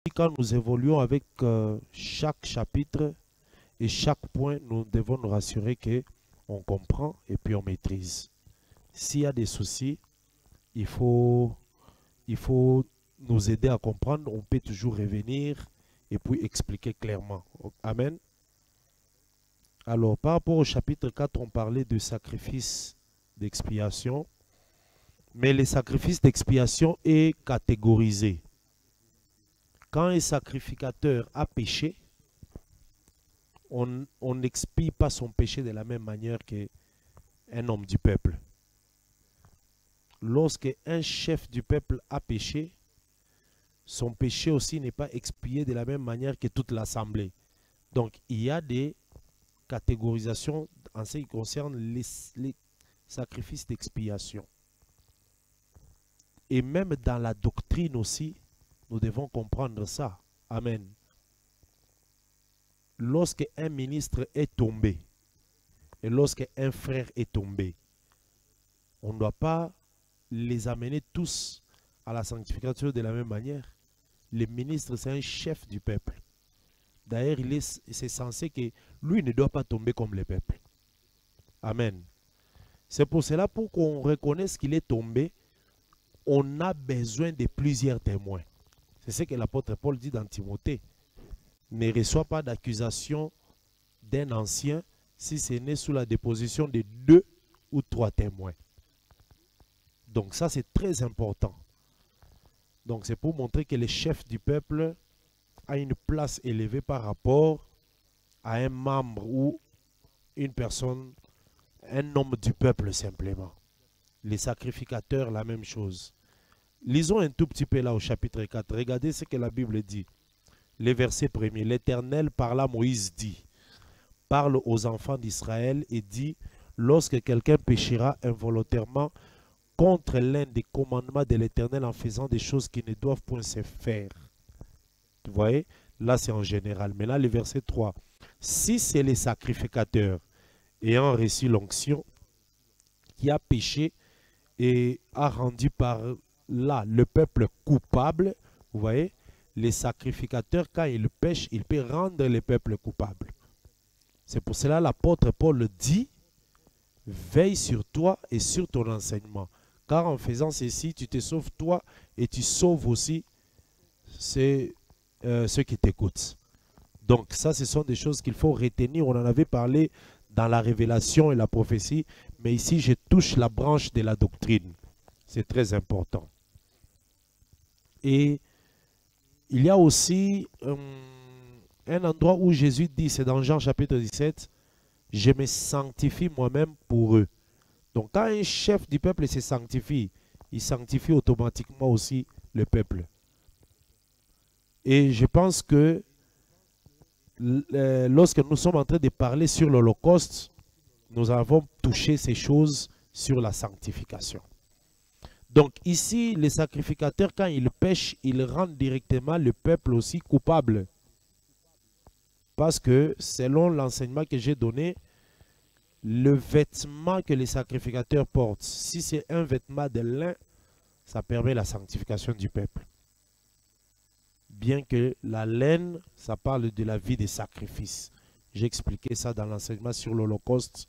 quand nous évoluons avec chaque chapitre et chaque point, nous devons nous rassurer que on comprend et puis on maîtrise. S'il y a des soucis, il faut, il faut nous aider à comprendre. On peut toujours revenir et puis expliquer clairement. Amen. Alors, par rapport au chapitre 4, on parlait de sacrifice d'expiation. Mais le sacrifice d'expiation est catégorisé. Quand un sacrificateur a péché, on n'expie pas son péché de la même manière qu'un homme du peuple. Lorsque un chef du peuple a péché, son péché aussi n'est pas expié de la même manière que toute l'assemblée. Donc, il y a des catégorisations en ce qui concerne les sacrifices d'expiation. Et même dans la doctrine aussi, nous devons comprendre ça. Amen. Lorsque un ministre est tombé, et lorsque un frère est tombé, on ne doit pas les amener tous à la sanctification de la même manière. Le ministre, c'est un chef du peuple. D'ailleurs, c'est censé que lui ne doit pas tomber comme le peuple. Amen. C'est pour cela, pour qu'on reconnaisse qu'il est tombé, on a besoin de plusieurs témoins. C'est ce que l'apôtre Paul dit dans Timothée. Ne reçoit pas d'accusation d'un ancien si ce n'est sous la déposition de 2 ou 3 témoins. Donc ça, c'est très important. Donc c'est pour montrer que le chef du peuple a une place élevée par rapport à un membre ou une personne, un homme du peuple simplement. Les sacrificateurs, la même chose. Lisons un tout petit peu là au chapitre 4. Regardez ce que la Bible dit. Les versets premiers. L'Éternel parla à Moïse, dit, parle aux enfants d'Israël et dit, lorsque quelqu'un péchera involontairement contre l'un des commandements de l'Éternel en faisant des choses qui ne doivent point se faire. Vous voyez, là c'est en général. Mais là, le verset 3. Si c'est les sacrificateurs ayant reçu l'onction qui a péché et a rendu par là le peuple coupable, vous voyez, les sacrificateurs, quand ils pêchent, ils peuvent rendre le peuple coupable. C'est pour cela l'apôtre Paul dit, veille sur toi et sur ton enseignement. Car en faisant ceci, tu te sauves toi et tu sauves aussi ceux qui t'écoutent. Donc ça, ce sont des choses qu'il faut retenir. On en avait parlé dans la révélation et la prophétie. Mais ici, je touche la branche de la doctrine. C'est très important. Et il y a aussi un endroit où Jésus dit, c'est dans Jean chapitre 17, « Je me sanctifie moi-même pour eux ». Donc quand un chef du peuple se sanctifie, il sanctifie automatiquement aussi le peuple. Et je pense que lorsque nous sommes en train de parler sur l'Holocauste, nous avons touché ces choses sur la sanctification. Donc ici, les sacrificateurs, quand ils pêchent, ils rendent directement le peuple aussi coupable. Parce que selon l'enseignement que j'ai donné, le vêtement que les sacrificateurs portent, si c'est un vêtement de lin, ça permet la sanctification du peuple. Bien que la laine, ça parle de la vie des sacrifices. J'ai expliqué ça dans l'enseignement sur l'Holocauste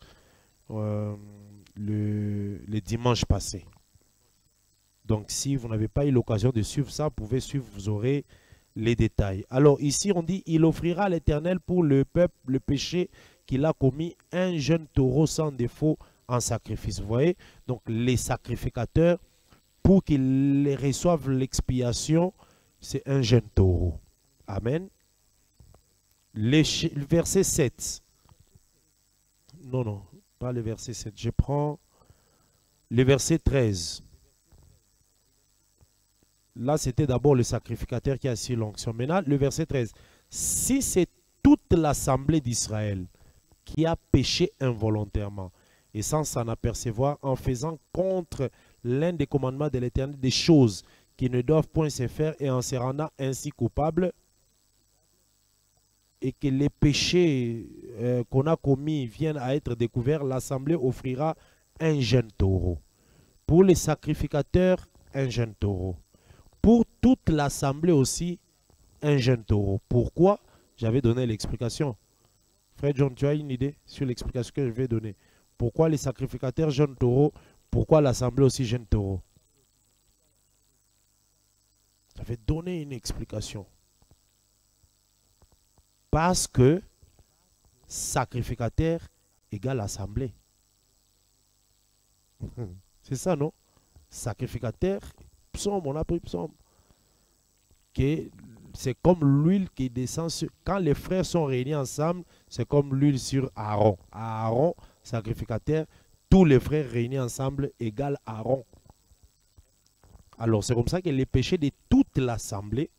le dimanche passé. Donc si vous n'avez pas eu l'occasion de suivre ça, vous pouvez suivre, vous aurez les détails. Alors ici on dit, il offrira à l'Éternel pour le peuple le péché qu'il a commis, un jeune taureau sans défaut en sacrifice. Vous voyez, donc les sacrificateurs, pour qu'ils reçoivent l'expiation, c'est un jeune taureau. Amen. Le verset 7. Non, pas le verset 7. Je prends le verset 13. Là, c'était d'abord le sacrificateur qui a assis l'onction. Maintenant, le verset 13. Si c'est toute l'assemblée d'Israël qui a péché involontairement et sans s'en apercevoir, en faisant contre l'un des commandements de l'Éternel des choses qui ne doivent point se faire et en se rendant ainsi coupables, et que les péchés qu'on a commis viennent à être découverts, l'assemblée offrira un jeune taureau. Pour les sacrificateurs, un jeune taureau. Pour toute l'assemblée aussi, un jeune taureau. Pourquoi? J'avais donné l'explication. Frère John, tu as une idée sur l'explication que je vais donner? Pourquoi les sacrificateurs jeunes taureaux? Pourquoi l'assemblée aussi jeune taureau? J'avais donné une explication. Parce que sacrificateur égale assemblée. C'est ça, non? Sacrificateur, psaume, on a pris psaume. C'est comme l'huile qui descend sur... Quand les frères sont réunis ensemble, c'est comme l'huile sur Aaron. Aaron, sacrificateur, tous les frères réunis ensemble égale Aaron. Alors, c'est comme ça que les péchés de toute l'assemblée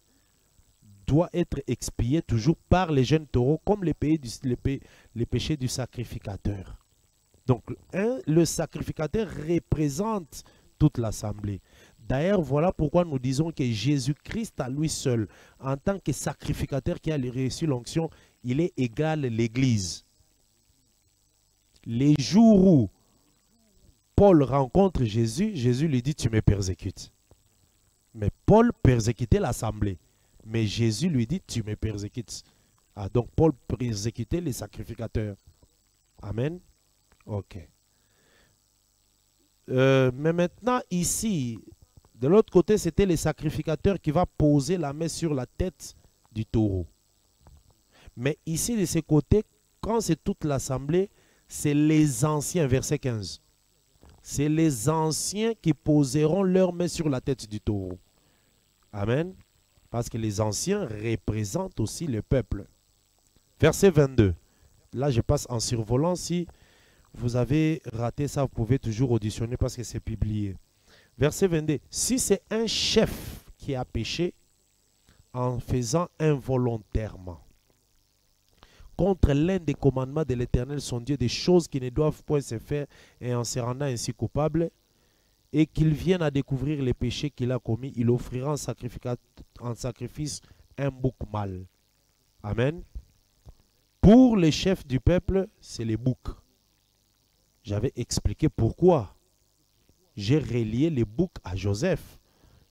doivent être expiés toujours par les jeunes taureaux, comme les péchés du sacrificateur. Donc, le sacrificateur représente toute l'assemblée. D'ailleurs, voilà pourquoi nous disons que Jésus-Christ à lui seul, en tant que sacrificateur qui a reçu l'onction, il est égal à l'Église. Les jours où Paul rencontre Jésus, Jésus lui dit « Tu me persécutes ». Mais Paul persécutait l'assemblée. Mais Jésus lui dit « Tu me persécutes ». Ah, donc Paul persécutait les sacrificateurs. Amen. Ok. Mais maintenant, ici, de l'autre côté, c'était les sacrificateurs qui va poser la main sur la tête du taureau. Mais ici, de ce côté, quand c'est toute l'assemblée, c'est les anciens, verset 15. C'est les anciens qui poseront leurs mains sur la tête du taureau. Amen. Parce que les anciens représentent aussi le peuple. Verset 22. Là, je passe en survolant. Si vous avez raté ça, vous pouvez toujours auditionner parce que c'est publié. Verset 22. Si c'est un chef qui a péché en faisant involontairement contre l'un des commandements de l'Éternel, son Dieu, des choses qui ne doivent point se faire et en se rendant ainsi coupable, et qu'il vienne à découvrir les péchés qu'il a commis, il offrira en sacrifice un bouc mâle. Amen. Pour les chefs du peuple, c'est les boucs. J'avais expliqué pourquoi. J'ai relié les boucs à Joseph.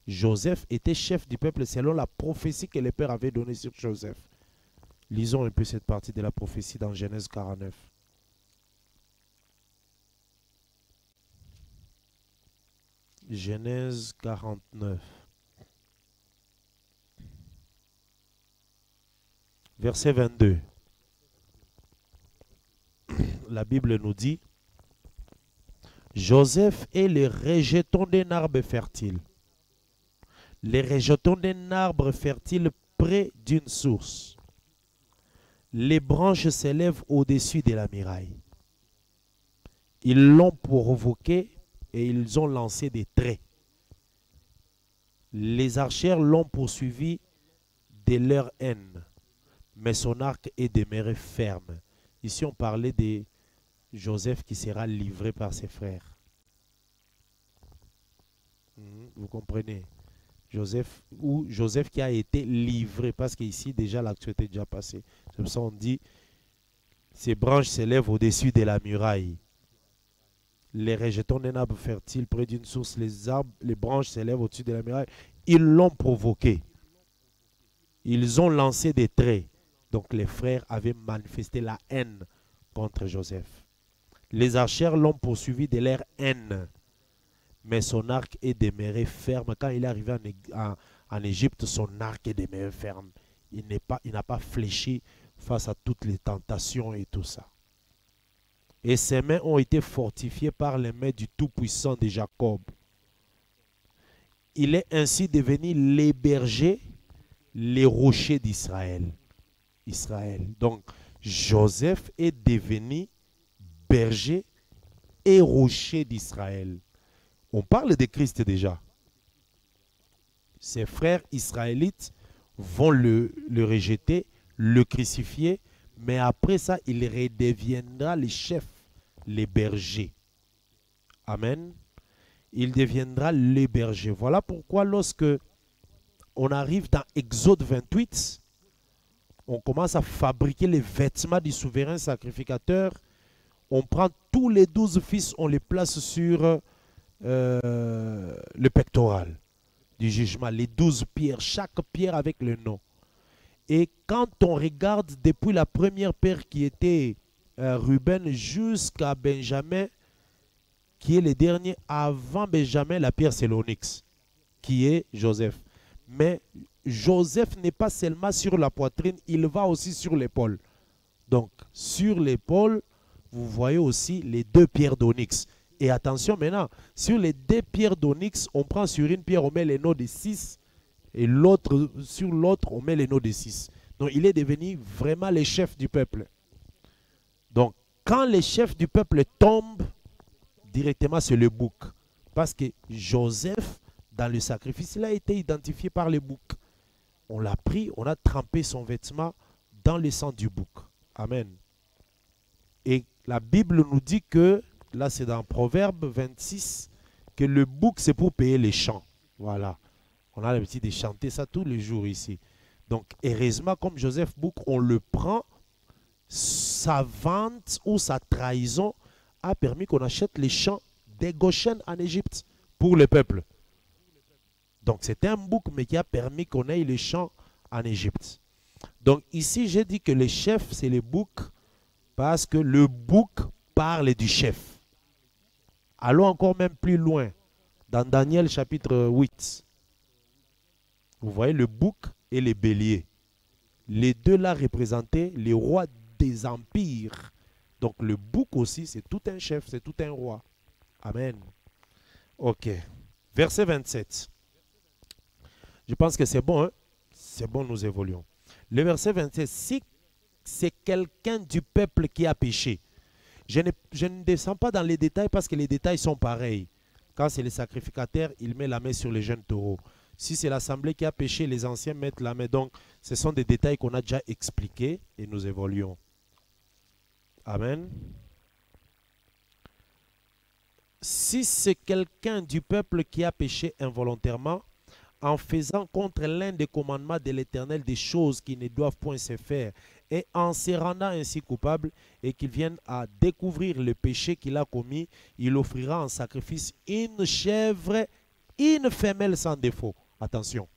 Joseph était chef du peuple selon la prophétie que le Père avait donnée sur Joseph. Lisons un peu cette partie de la prophétie dans Genèse 49. Genèse 49. Verset 22. La Bible nous dit: Joseph est le rejeton d'un arbre fertile. Les rejetons d'un arbre fertile près d'une source. Les branches s'élèvent au-dessus de la muraille. Ils l'ont provoqué et ils ont lancé des traits. Les archers l'ont poursuivi de leur haine, mais son arc est demeuré ferme. Ici, on parlait de Joseph qui sera livré par ses frères. Vous comprenez? Joseph qui a été livré, parce qu'ici déjà l'action était déjà passée. C'est pour ça qu'on dit, ces branches s'élèvent au-dessus de la muraille. Les rejetons d'un arbre fertile près d'une source, les branches s'élèvent au-dessus de la muraille. Ils l'ont provoqué. Ils ont lancé des traits. Donc les frères avaient manifesté la haine contre Joseph. Les archers l'ont poursuivi de leur haine. Mais son arc est demeuré ferme. Quand il est arrivé en Égypte, son arc est demeuré ferme. Il n'a pas fléchi face à toutes les tentations et tout ça. Et ses mains ont été fortifiées par les mains du Tout-Puissant de Jacob. Il est ainsi devenu les bergers, les rochers d'Israël. Donc, Joseph est devenu berger et rocher d'Israël. On parle de Christ déjà. Ses frères israélites vont le rejeter, le crucifier, mais après ça, il redeviendra les chefs, les bergers. Amen. Il deviendra les bergers. Voilà pourquoi lorsque on arrive dans Exode 28, on commence à fabriquer les vêtements du souverain sacrificateur. On prend tous les 12 fils, on les place sur le pectoral du jugement. Les 12 pierres, chaque pierre avec le nom. Et quand on regarde depuis la première paire qui était Ruben jusqu'à Benjamin, qui est le dernier avant Benjamin, la pierre c'est l'onyx, qui est Joseph. Mais Joseph n'est pas seulement sur la poitrine, il va aussi sur l'épaule. Donc, sur l'épaule, vous voyez aussi les deux pierres d'onyx. Et attention maintenant, sur les deux pierres d'onyx, on prend sur une pierre, on met les noms de 6, et sur l'autre, on met les noms de 6. Donc, il est devenu vraiment le chef du peuple. Donc, quand les chefs du peuple tombent, directement c'est le bouc. Parce que Joseph, dans le sacrifice, il a été identifié par le bouc. On l'a pris, on a trempé son vêtement dans le sang du bouc. Amen. Et la Bible nous dit que, là c'est dans Proverbe 26, que le bouc c'est pour payer les champs. Voilà. On a l'habitude de chanter ça tous les jours ici. Donc, heureusement, comme Joseph Bouc, on le prend, sa vente ou sa trahison a permis qu'on achète les champs des Goshen en Égypte pour le peuple. Donc, c'était un bouc, mais qui a permis qu'on ait les champs en Égypte. Donc, ici, j'ai dit que le chef, c'est le bouc, parce que le bouc parle du chef. Allons encore même plus loin, dans Daniel chapitre 8. Vous voyez le bouc et les béliers. Les deux là représentaient les rois des empires. Donc le bouc aussi, c'est tout un chef, c'est tout un roi. Amen. Ok. Verset 27. Je pense que c'est bon, hein? C'est bon, nous évoluons. Le verset 27. Si c'est quelqu'un du peuple qui a péché, je ne descends pas dans les détails parce que les détails sont pareils. Quand c'est le sacrificateur, il met la main sur les jeunes taureaux. Si c'est l'assemblée qui a péché, les anciens mettent la main. Donc, ce sont des détails qu'on a déjà expliqués et nous évoluons. Amen. Si c'est quelqu'un du peuple qui a péché involontairement, en faisant contre l'un des commandements de l'Éternel des choses qui ne doivent point se faire, et en se rendant ainsi coupable, et qu'il vienne à découvrir le péché qu'il a commis, il offrira en sacrifice une chèvre, une femelle sans défaut. Attention.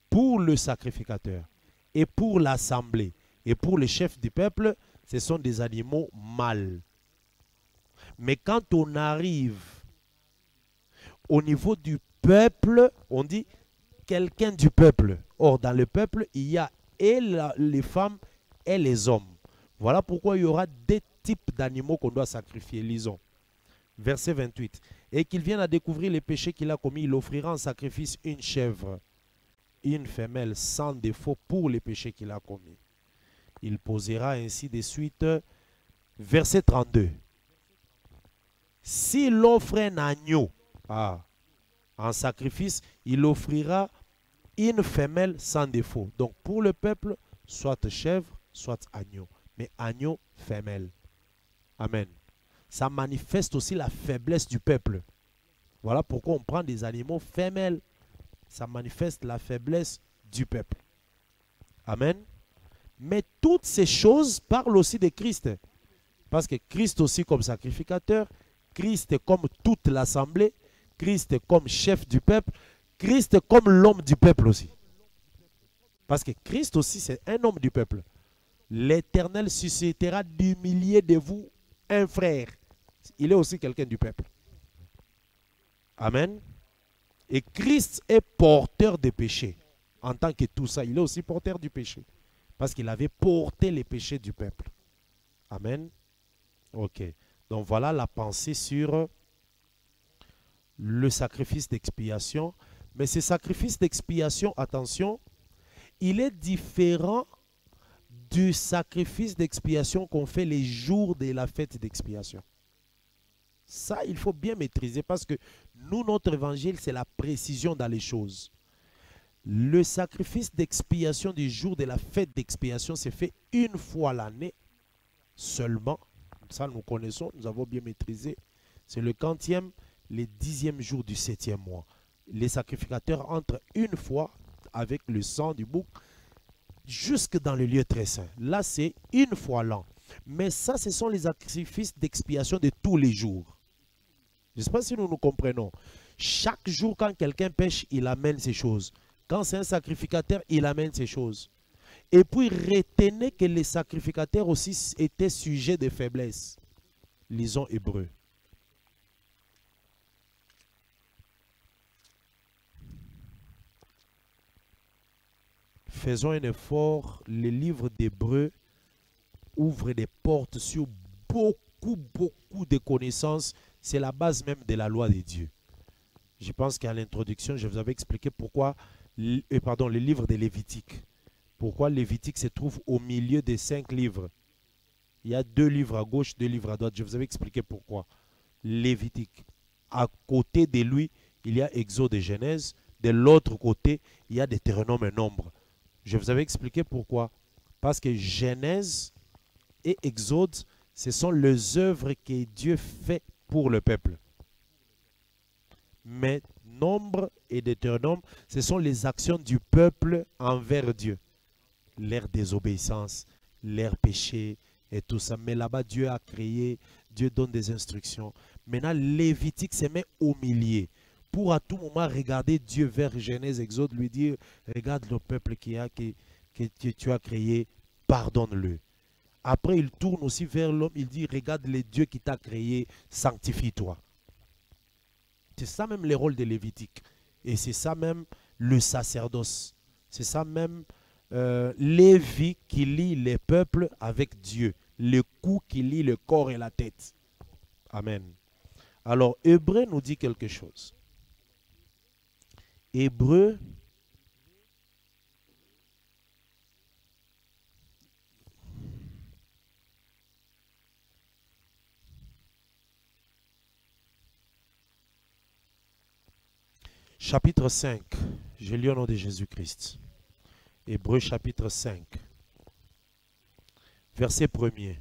Pour le sacrificateur, et pour l'assemblée, et pour les chefs du peuple, ce sont des animaux mâles. Mais quand on arrive au niveau du peuple, on dit quelqu'un du peuple. Or, dans le peuple, il y a et les femmes et les hommes. Voilà pourquoi il y aura des types d'animaux qu'on doit sacrifier. Lisons. Verset 28. Et qu'il vienne à découvrir les péchés qu'il a commis, il offrira en sacrifice une chèvre, une femelle sans défaut pour les péchés qu'il a commis. Il posera ainsi de suite. Verset 32. S'il offre un agneau en sacrifice, il offrira une femelle sans défaut. Donc pour le peuple, soit chèvre, soit agneau. Mais agneau, femelle. Amen. Ça manifeste aussi la faiblesse du peuple. Voilà pourquoi on prend des animaux femelles. Ça manifeste la faiblesse du peuple. Amen. Mais toutes ces choses parlent aussi de Christ. Parce que Christ aussi comme sacrificateur, Christ comme toute l'assemblée, Christ comme chef du peuple, Christ comme l'homme du peuple aussi. Parce que Christ aussi c'est un homme du peuple. L'Éternel suscitera du milieu de vous un frère. Il est aussi quelqu'un du peuple. Amen. Et Christ est porteur des péchés. En tant que tout ça, il est aussi porteur du péché. Parce qu'il avait porté les péchés du peuple. Amen. Ok. Donc voilà la pensée sur le sacrifice d'expiation. Mais ce sacrifice d'expiation, attention, il est différent du sacrifice d'expiation qu'on fait les jours de la fête d'expiation. Ça, il faut bien maîtriser parce que nous, notre évangile, c'est la précision dans les choses. Le sacrifice d'expiation du jour de la fête d'expiation, c'est fait une fois l'année seulement. Ça, nous connaissons, nous avons bien maîtrisé. C'est le 40e, le 10e jour du 7e mois. Les sacrificateurs entrent une fois avec le sang du bouc jusque dans le lieu très saint. Là, c'est une fois l'an. Mais ça, ce sont les sacrifices d'expiation de tous les jours. Je ne sais pas si nous nous comprenons. Chaque jour, quand quelqu'un pêche, il amène ces choses. Quand c'est un sacrificateur, il amène ces choses. Et puis retenez que les sacrificateurs aussi étaient sujets de faiblesse. Lisons Hébreux. Faisons un effort. Le livre d'Hébreux ouvre des portes sur beaucoup de connaissances. C'est la base même de la loi de Dieu. Je pense qu'à l'introduction, je vous avais expliqué pourquoi, le livre de Lévitique. Pourquoi Lévitique se trouve au milieu des 5 livres. Il y a 2 livres à gauche, 2 livres à droite. Je vous avais expliqué pourquoi. Lévitique. À côté de lui, il y a Exode et Genèse. De l'autre côté, il y a Deutéronome et Nombre. Je vous avais expliqué pourquoi. Parce que Genèse et Exode, ce sont les œuvres que Dieu fait pour le peuple. Mais Nombre et Deutéronome, ce sont les actions du peuple envers Dieu. Leur désobéissance, leur péché et tout ça. Mais là-bas, Dieu a créé, Dieu donne des instructions. Maintenant, Lévitique se met au milieu. Pour à tout moment regarder Dieu vers Genèse, Exode, lui dire, regarde le peuple que tu as créé, pardonne-le. Après, il tourne aussi vers l'homme, il dit, regarde le Dieu qui t'a créé, sanctifie-toi. C'est ça même le rôle de Lévitique. Et c'est ça même le sacerdoce. C'est ça même Lévi qui lie les peuples avec Dieu. Le cou qui lie le corps et la tête. Amen. Alors, Hébreu nous dit quelque chose. Hébreu, chapitre 5. Je lis au nom de Jésus-Christ. Hébreu chapitre 5. Verset 1er.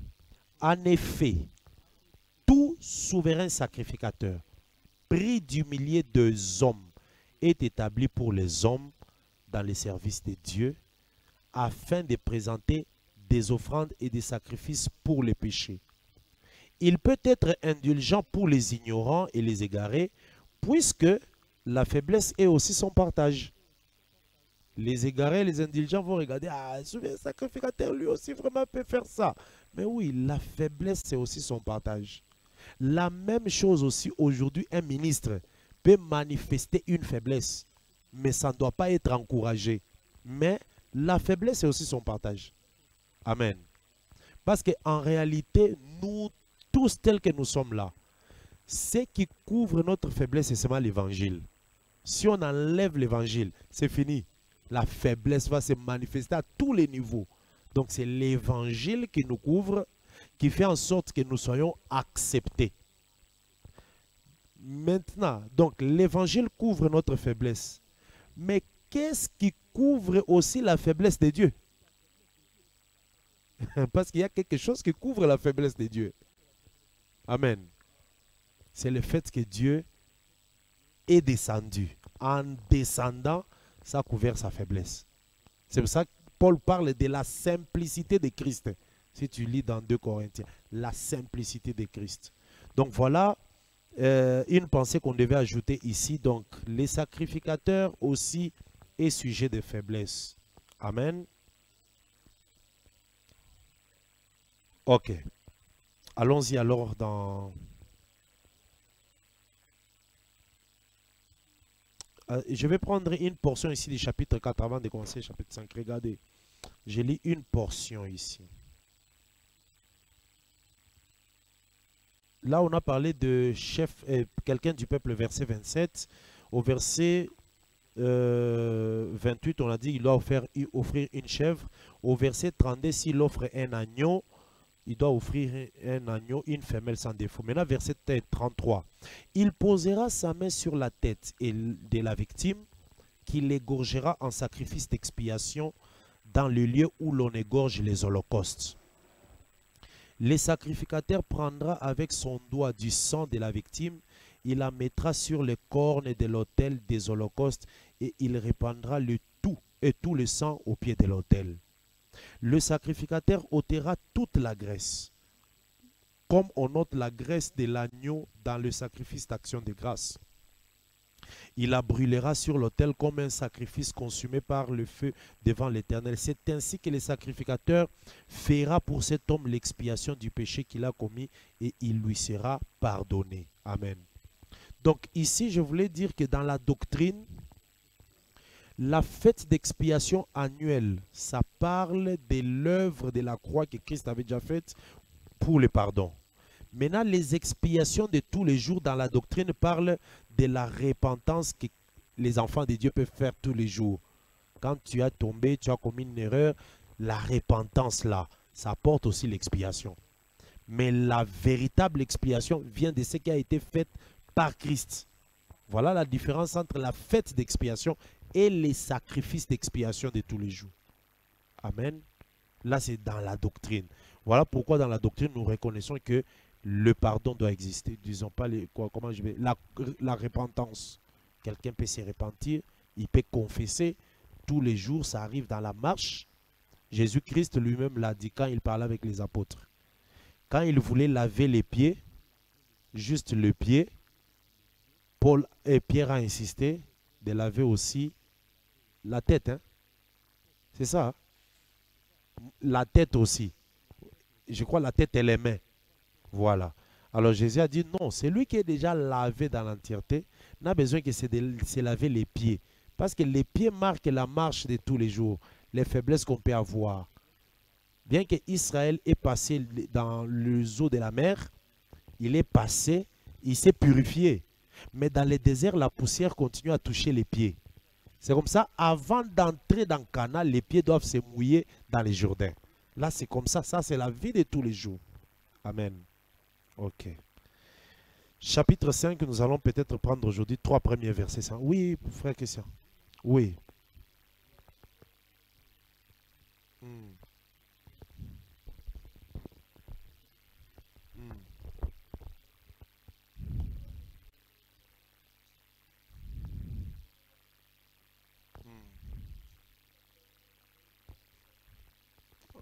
En effet, tout souverain sacrificateur, pris du milieu des hommes, est établi pour les hommes dans le service de Dieu, afin de présenter des offrandes et des sacrifices pour les péchés. Il peut être indulgent pour les ignorants et les égarés, puisque la faiblesse est aussi son partage. Les égarés, les indulgents vont regarder, ah, le sacrificateur lui aussi vraiment peut faire ça. Mais oui, la faiblesse c'est aussi son partage. La même chose aussi aujourd'hui, un ministre peut manifester une faiblesse, mais ça ne doit pas être encouragé. Mais la faiblesse c'est aussi son partage. Amen. Parce qu'en réalité, nous tous tels que nous sommes là, ce qui couvre notre faiblesse, c'est seulement l'évangile. Si on enlève l'évangile, c'est fini. La faiblesse va se manifester à tous les niveaux. Donc c'est l'évangile qui nous couvre, qui fait en sorte que nous soyons acceptés. Maintenant, donc l'évangile couvre notre faiblesse. Mais qu'est-ce qui couvre aussi la faiblesse de Dieu? Parce qu'il y a quelque chose qui couvre la faiblesse de Dieu. Amen. C'est le fait que Dieu est descendu. En descendant, ça a couvert sa faiblesse. C'est pour ça que Paul parle de la simplicité de Christ. Si tu lis dans 2 Corinthiens, la simplicité de Christ. Donc voilà une pensée qu'on devait ajouter ici. Donc les sacrificateurs aussi est sujet de faiblesse. Amen. Ok. Allons-y alors dans... je vais prendre une portion ici du chapitre 4 avant de commencer le chapitre 5. Regardez, je lis une portion ici. Là, on a parlé de chef, quelqu'un du peuple, verset 27. Au verset 28, on a dit qu'il doit offrir une chèvre. Au verset 32, s'il offre un agneau, il doit offrir un agneau, une femelle sans défaut. Maintenant, verset 33. Il posera sa main sur la tête de la victime, qu'il égorgera en sacrifice d'expiation dans le lieu où l'on égorge les holocaustes. Le sacrificateur prendra avec son doigt du sang de la victime, il la mettra sur les cornes de l'autel des holocaustes et il répandra le tout et tout le sang au pied de l'autel. Le sacrificateur ôtera toute la graisse, comme on ôte la graisse de l'agneau dans le sacrifice d'action de grâce. Il la brûlera sur l'autel comme un sacrifice consumé par le feu devant l'Éternel. C'est ainsi que le sacrificateur fera pour cet homme l'expiation du péché qu'il a commis et il lui sera pardonné. Amen. Donc ici, je voulais dire que dans la doctrine, la fête d'expiation annuelle, ça parle de l'œuvre de la croix que Christ avait déjà faite pour le pardon. Maintenant, les expiations de tous les jours dans la doctrine parlent de la repentance que les enfants de Dieu peuvent faire tous les jours. Quand tu as tombé, tu as commis une erreur, la repentance là, ça apporte aussi l'expiation. Mais la véritable expiation vient de ce qui a été fait par Christ. Voilà la différence entre la fête d'expiation et les sacrifices d'expiation de tous les jours. Amen. Là, c'est dans la doctrine. Voilà pourquoi dans la doctrine, nous reconnaissons que le pardon doit exister. Disons pas comment je vais. La repentance. Quelqu'un peut se repentir, il peut confesser. Tous les jours, ça arrive dans la marche. Jésus-Christ lui-même l'a dit quand il parlait avec les apôtres. Quand il voulait laver les pieds, juste le pied, Paul et Pierre a insisté de laver aussi la tête. Hein? C'est ça. Hein? La tête aussi. Je crois la tête et les mains. Voilà. Alors Jésus a dit non, c'est lui qui est déjà lavé dans l'entièreté, n'a besoin que c'est de se laver les pieds. Parce que les pieds marquent la marche de tous les jours, les faiblesses qu'on peut avoir. Bien que Israël ait passé dans les eaux de la mer, il est passé, il s'est purifié. Mais dans le désert, la poussière continue à toucher les pieds. C'est comme ça, avant d'entrer dans Cana, les pieds doivent se mouiller dans les Jourdains. Là, c'est comme ça, ça c'est la vie de tous les jours. Amen. Ok. Chapitre 5, nous allons peut-être prendre aujourd'hui 3 premiers versets. Oui, frère Christian. Oui. Hmm. Hmm.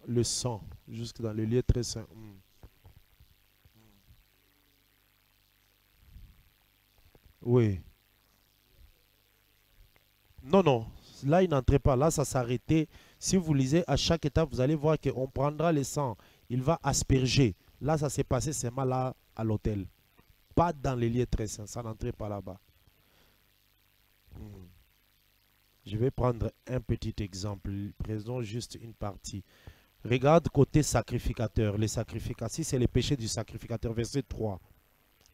Le sang, jusque dans le lieu très saint. Hmm. Oui. Non, non. Là, il n'entrait pas. Là, ça s'arrêtait. Si vous lisez à chaque étape, vous allez voir qu'on prendra le sang. Il va asperger. Là, ça s'est passé seulement là, à l'hôtel. Pas dans les lieux très saints. Ça n'entrait pas là-bas. Hmm. Je vais prendre un petit exemple. Prenons juste une partie. Regarde côté sacrificateur. Les sacrificateurs, si c'est le péché du sacrificateur, verset 3.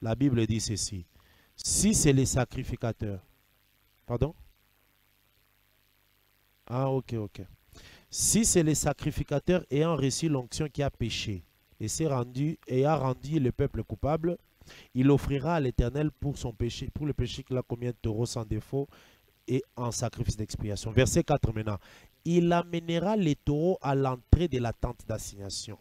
La Bible dit ceci. Si c'est les sacrificateurs. Pardon? Ah, ok, ok. Si c'est le sacrificateur ayant reçu l'onction qui a péché et s'est rendu et a rendu le peuple coupable, il offrira à l'Éternel pour son péché, pour le péché qu'il a commis un taureau sans défaut et en sacrifice d'expiation. Verset 4 maintenant. Il amènera les taureaux à l'entrée de la tente d'assignation.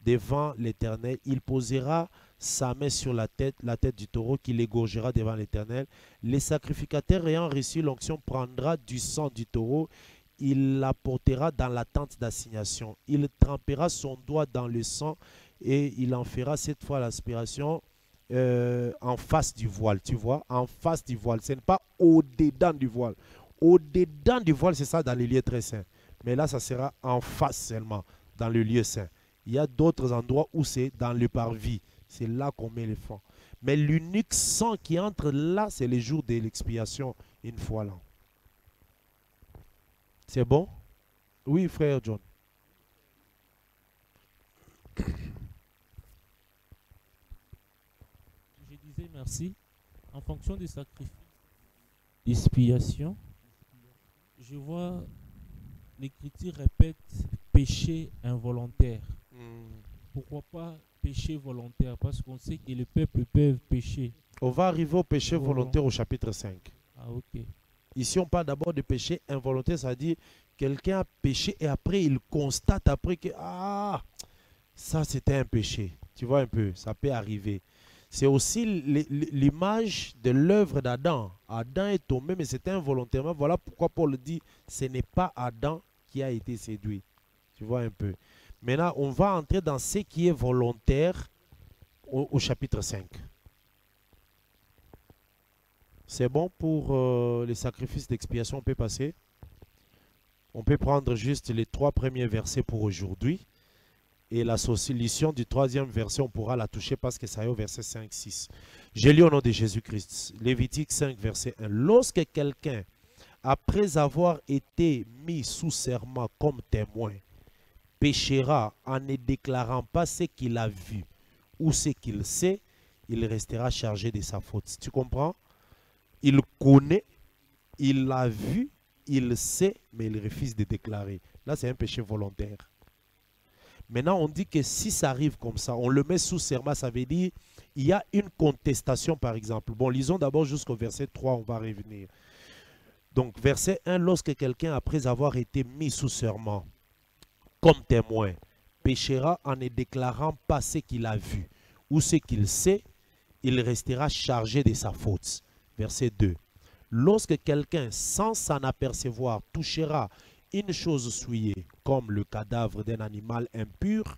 Devant l'Éternel, il posera sa main sur la tête du taureau qu'il égorgera devant l'Éternel. Les sacrificateurs ayant reçu l'onction prendra du sang du taureau, il l'apportera dans la tente d'assignation. Il trempera son doigt dans le sang et il en fera cette fois l'aspiration en face du voile, tu vois, en face du voile. Ce n'est pas au-dedans du voile. Au-dedans du voile, c'est ça dans les lieux très saints. Mais là, ça sera en face seulement, dans le lieu saint. Il y a d'autres endroits où c'est dans le parvis. C'est là qu'on met les fonds. Mais l'unique sang qui entre là, c'est le jour de l'expiation, une fois là. C'est bon? Oui, frère John. Je disais merci. En fonction des sacrifices d'expiation, je vois l'Écriture répète péché involontaire. Hmm. Pourquoi pas péché volontaire? Parce qu'on sait que le peuple peut pécher. On va arriver au péché Volon- volontaire au chapitre 5. Ah, ok. Ici, on parle d'abord de péché involontaire, c'est-à-dire quelqu'un a péché et après il constate après que ah, ça c'était un péché. Tu vois un peu, ça peut arriver. C'est aussi l'image de l'œuvre d'Adam. Adam est tombé, mais c'était involontairement. Voilà pourquoi Paul dit ce n'est pas Adam qui a été séduit. Tu vois un peu. Maintenant, on va entrer dans ce qui est volontaire au chapitre 5. C'est bon pour les sacrifices d'expiation, on peut passer. On peut prendre juste les 3 premiers versets pour aujourd'hui. Et la solution du 3e verset, on pourra la toucher parce que ça est au verset 5-6. Je lis au nom de Jésus-Christ. Lévitique 5, verset 1. Lorsque quelqu'un, après avoir été mis sous serment comme témoin, péchera en ne déclarant pas ce qu'il a vu ou ce qu'il sait, il restera chargé de sa faute. Tu comprends? Il connaît, il l'a vu, il sait, mais il refuse de déclarer. Là, c'est un péché volontaire. Maintenant, on dit que si ça arrive comme ça, on le met sous serment, ça veut dire il y a une contestation, par exemple. Bon, lisons d'abord jusqu'au verset 3, on va revenir. Donc, verset 1, lorsque quelqu'un, après avoir été mis sous serment, comme témoin, péchera en ne déclarant pas ce qu'il a vu ou ce qu'il sait, il restera chargé de sa faute. Verset 2. Lorsque quelqu'un, sans s'en apercevoir, touchera une chose souillée, comme le cadavre d'un animal impur,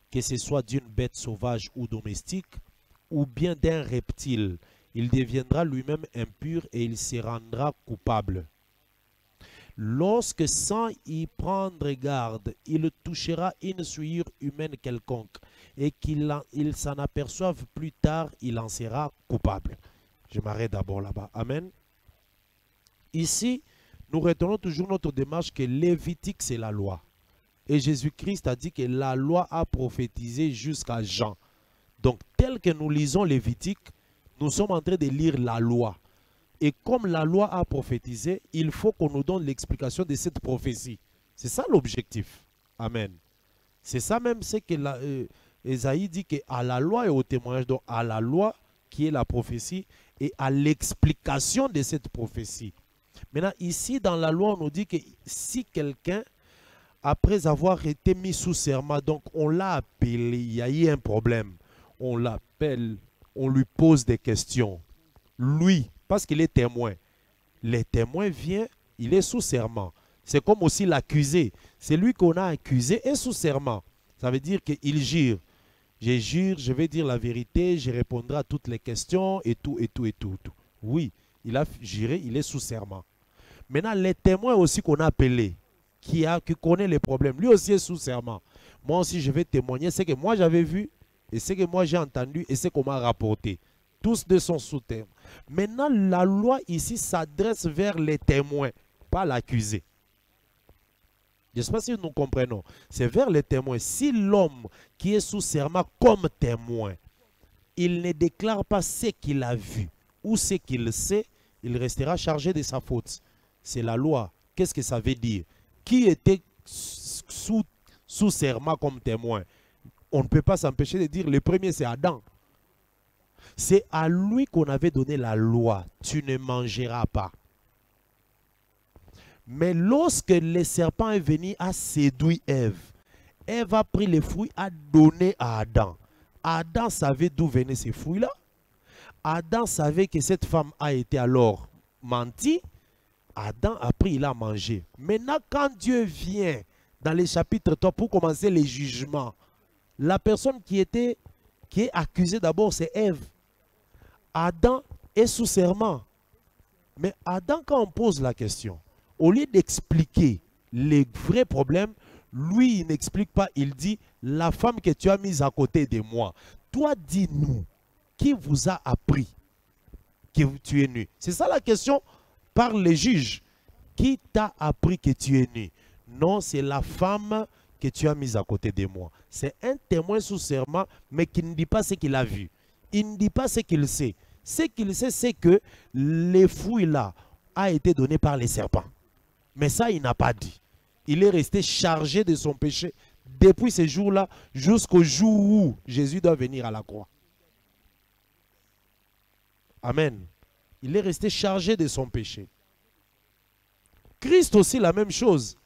que ce soit d'une bête sauvage ou domestique, ou bien d'un reptile, il deviendra lui-même impur et il se rendra coupable. Lorsque, sans y prendre garde, il touchera une souillure humaine quelconque et qu'il s'en aperçoive plus tard, il en sera coupable. Je m'arrête d'abord là-bas. Amen. Ici, nous retenons toujours notre démarche que Lévitique, c'est la loi. Et Jésus-Christ a dit que la loi a prophétisé jusqu'à Jean. Donc, tel que nous lisons Lévitique, nous sommes en train de lire la loi. Et comme la loi a prophétisé, il faut qu'on nous donne l'explication de cette prophétie. C'est ça l'objectif. Amen. C'est ça même ce que Ésaïe dit qu'à la loi et au témoignage, donc à la loi qui est la prophétie et à l'explication de cette prophétie. Maintenant, ici, dans la loi, on nous dit que si quelqu'un, après avoir été mis sous serment, donc on l'a appelé, il y a eu un problème, on l'appelle, on lui pose des questions. Lui, parce qu'il est témoin, le témoin vient, il est sous serment. C'est comme aussi l'accusé. C'est lui qu'on a accusé et sous serment. Ça veut dire qu'il jure. Je jure, je vais dire la vérité, je répondrai à toutes les questions et tout, et tout, et tout. Oui, il a juré, il est sous serment. Maintenant, les témoins aussi qu'on a appelés, qui connaît les problèmes, lui aussi est sous serment. Moi aussi, je vais témoigner ce que moi j'avais vu, et ce que moi j'ai entendu, et ce qu'on m'a rapporté. Tous deux sont sous terme. Maintenant, la loi ici s'adresse vers les témoins, pas l'accusé. Je ne sais pas si nous comprenons. C'est vers les témoins. Si l'homme qui est sous serment comme témoin, il ne déclare pas ce qu'il a vu ou ce qu'il sait, il restera chargé de sa faute. C'est la loi. Qu'est-ce que ça veut dire? Qui était sous serment comme témoin? On ne peut pas s'empêcher de dire le premier c'est Adam. C'est à lui qu'on avait donné la loi. Tu ne mangeras pas. Mais lorsque le serpent est venu à séduire Ève, Ève a pris les fruits, a donné à Adam. Adam savait d'où venaient ces fruits-là. Adam savait que cette femme a été alors mentie. Adam a pris, il a mangé. Maintenant, quand Dieu vient dans les chapitres 3 pour commencer les jugements, la personne qui est accusée d'abord, c'est Ève. Adam est sous serment. Mais Adam, quand on pose la question, au lieu d'expliquer les vrais problèmes, lui, il n'explique pas. Il dit, la femme que tu as mise à côté de moi, toi, dis-nous, qui vous a appris que tu es nu? C'est ça la question par les juges. Qui t'a appris que tu es nu? Non, c'est la femme que tu as mise à côté de moi. C'est un témoin sous serment, mais qui ne dit pas ce qu'il a vu. Il ne dit pas ce qu'il sait. Ce qu'il sait, c'est que les fruits là a été donné par les serpents. Mais ça, il n'a pas dit. Il est resté chargé de son péché depuis ce jour-là jusqu'au jour où Jésus doit venir à la croix. Amen. Il est resté chargé de son péché. Christ aussi, la même chose.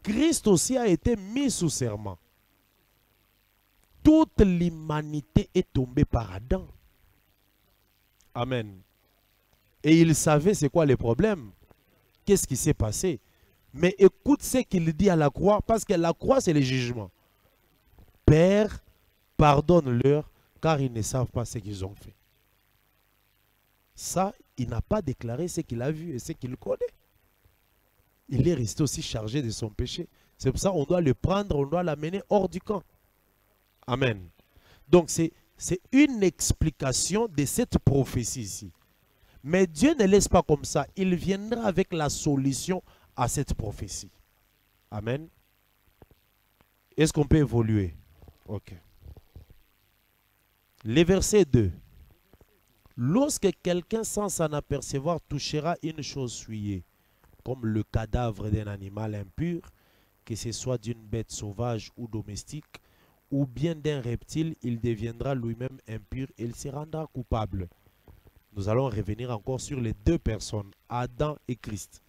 Christ aussi a été mis sous serment. Toute l'humanité est tombée par Adam. Amen. Et il savait c'est quoi le problème. Qu'est-ce qui s'est passé? Mais écoute ce qu'il dit à la croix, parce que la croix, c'est le jugement. Père, pardonne-leur, car ils ne savent pas ce qu'ils ont fait. Ça, il n'a pas déclaré ce qu'il a vu et ce qu'il connaît. Il est resté aussi chargé de son péché. C'est pour ça qu'on doit le prendre, on doit l'amener hors du camp. Amen. Donc c'est une explication de cette prophétie ici. Mais Dieu ne laisse pas comme ça. Il viendra avec la solution à cette prophétie. Amen. Est-ce qu'on peut évoluer? Ok. Le verset 2. Lorsque quelqu'un sans s'en apercevoir touchera une chose souillée, comme le cadavre d'un animal impur, que ce soit d'une bête sauvage ou domestique, ou bien d'un reptile, il deviendra lui-même impur et il se rendra coupable. Nous allons revenir encore sur les deux personnes, Adam et Christ.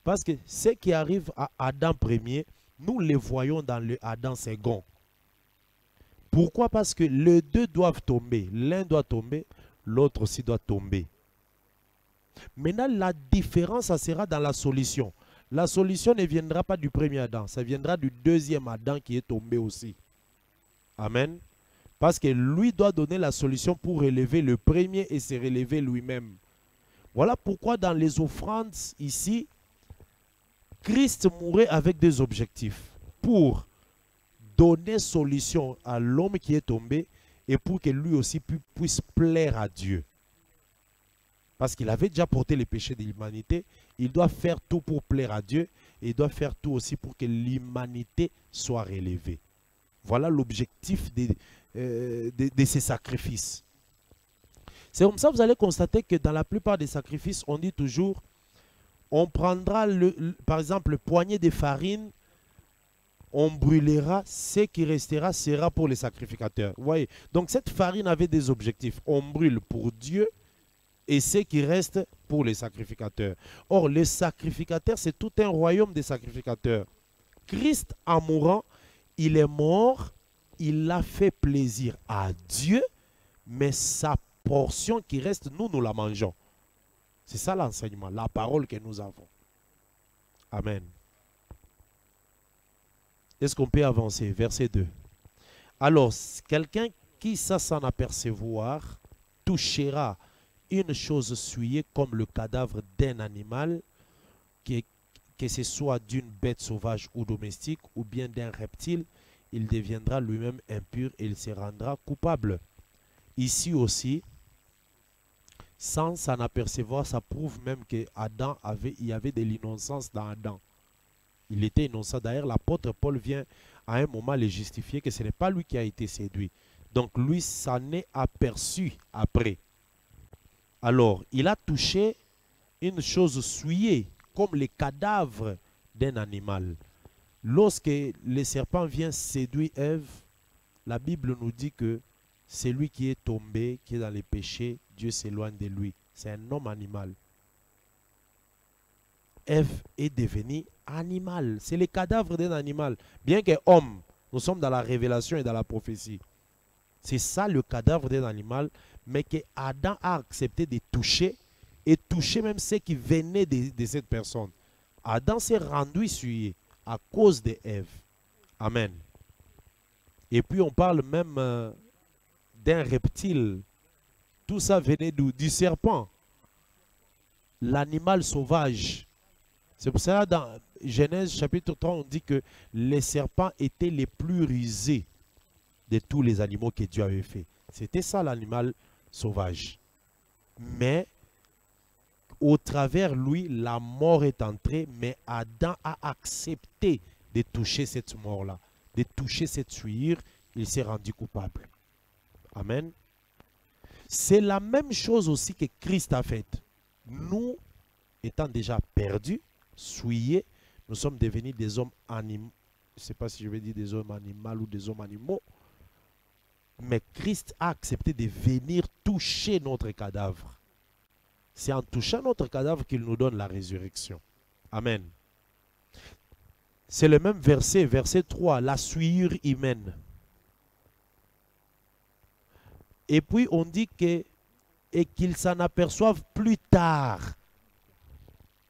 Parce que ce qui arrive à Adam premier, nous les voyons dans le Adam second. Pourquoi? Parce que les deux doivent tomber. L'un doit tomber, l'autre aussi doit tomber. Maintenant, la différence, ça sera dans la solution. La solution ne viendra pas du premier Adam, ça viendra du deuxième Adam qui est tombé aussi. Amen. Parce que lui doit donner la solution pour relever le premier et se relever lui-même. Voilà pourquoi dans les offrandes ici, Christ mourait avec des objectifs. Pour donner solution à l'homme qui est tombé et pour que lui aussi puisse plaire à Dieu. Parce qu'il avait déjà porté les péchés de l'humanité, il doit faire tout pour plaire à Dieu et il doit faire tout aussi pour que l'humanité soit relevée. Voilà l'objectif de ces sacrifices. C'est comme ça que vous allez constater que dans la plupart des sacrifices, on dit toujours, on prendra par exemple le poignet de farine, on brûlera, ce qui restera sera pour les sacrificateurs. Vous voyez? Donc cette farine avait des objectifs. On brûle pour Dieu et ce qui reste pour les sacrificateurs. Or, les sacrificateurs, c'est tout un royaume des sacrificateurs. Christ, en mourant, il est mort, il a fait plaisir à Dieu, mais sa portion qui reste, nous la mangeons. C'est ça l'enseignement, la parole que nous avons. Amen. Est-ce qu'on peut avancer? Verset 2. Alors, quelqu'un qui, sans s'en apercevoir, touchera une chose souillée comme le cadavre d'un animal, que ce soit d'une bête sauvage ou domestique, ou bien d'un reptile, il deviendra lui-même impur et il se rendra coupable. Ici aussi, sans s'en apercevoir, ça prouve même qu'il y avait de l'innocence dans Adam. Il était innocent. D'ailleurs, l'apôtre Paul vient à un moment le justifier que ce n'est pas lui qui a été séduit. Donc lui s'en est aperçu après. Alors, il a touché une chose souillée, comme le cadavre d'un animal. Lorsque le serpent vient séduire Ève, la Bible nous dit que c'est lui qui est tombé, qui est dans les péchés, Dieu s'éloigne de lui. C'est un homme animal. Ève est devenue animal. C'est le cadavre d'un animal. Bien que homme, nous sommes dans la révélation et dans la prophétie. C'est ça le cadavre d'un animal, mais que Adam a accepté de toucher et toucher même ce qui venait de cette personne. Adam s'est rendu souillé à cause de Ève. Amen. Et puis on parle même d'un reptile. Tout ça venait du serpent. L'animal sauvage. C'est pour ça dans Genèse chapitre 3, on dit que les serpents étaient les plus rusés de tous les animaux que Dieu avait fait. C'était ça l'animal sauvage. Mais au travers lui, la mort est entrée, mais Adam a accepté de toucher cette mort-là, de toucher cette souillure, il s'est rendu coupable. Amen. C'est la même chose aussi que Christ a faite. Nous, étant déjà perdus, souillés, nous sommes devenus des hommes animaux. Je ne sais pas si je vais dire des hommes animaux ou des hommes animaux. Mais Christ a accepté de venir toucher notre cadavre. C'est en touchant notre cadavre qu'il nous donne la résurrection. Amen. C'est le même verset, verset 3, la souillure humaine. Et puis on dit qu'ils s'en aperçoivent plus tard.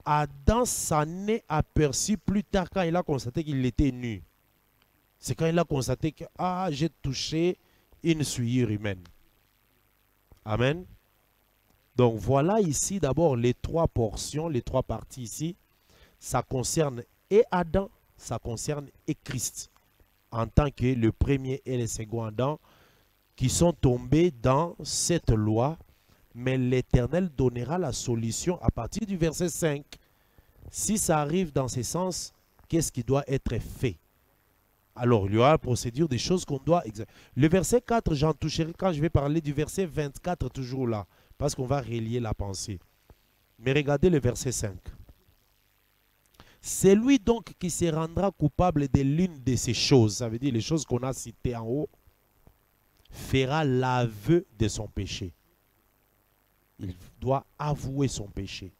Adam s'en est aperçu plus tard quand il a constaté qu'il était nu. C'est quand il a constaté que j'ai touché une souillure humaine. Amen. Donc voilà ici d'abord les trois portions, les trois parties ici. Ça concerne et Adam, ça concerne et Christ, en tant que le premier et le second Adam, qui sont tombés dans cette loi. Mais l'Éternel donnera la solution à partir du verset 5. Si ça arrive dans ce sens, qu'est-ce qui doit être fait? Alors, il y aura la procédure des choses qu'on doit... Le verset 4, j'en toucherai quand je vais parler du verset 24, toujours là, parce qu'on va relier la pensée. Mais regardez le verset 5. C'est lui donc qui se rendra coupable de l'une de ces choses, ça veut dire les choses qu'on a citées en haut, fera l'aveu de son péché. Il doit avouer son péché.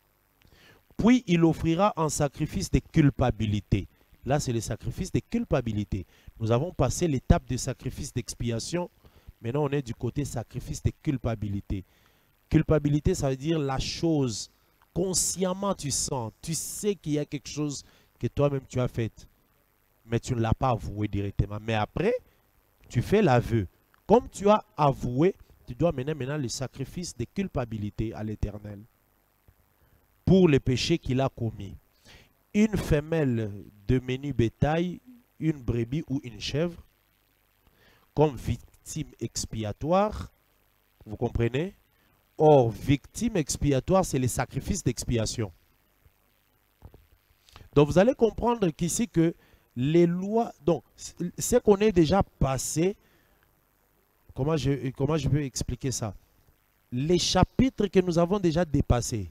Puis il offrira un sacrifice de culpabilité. Là, c'est le sacrifice de culpabilité. Nous avons passé l'étape de sacrifice d'expiation. Maintenant, on est du côté sacrifice de culpabilité. Culpabilité, ça veut dire la chose, consciemment tu sens, tu sais qu'il y a quelque chose que toi-même tu as fait, mais tu ne l'as pas avoué directement. Mais après, tu fais l'aveu. Comme tu as avoué, tu dois mener maintenant le sacrifice de culpabilité à l'Éternel pour le péché qu'il a commis. Une femelle de menu bétail, une brebis ou une chèvre, comme victime expiatoire, vous comprenez? Or, victime expiatoire, c'est le sacrifice d'expiation. Donc, vous allez comprendre qu'ici que les lois, donc, ce qu'on est déjà passé, comment je peux expliquer ça? Les chapitres que nous avons déjà dépassés,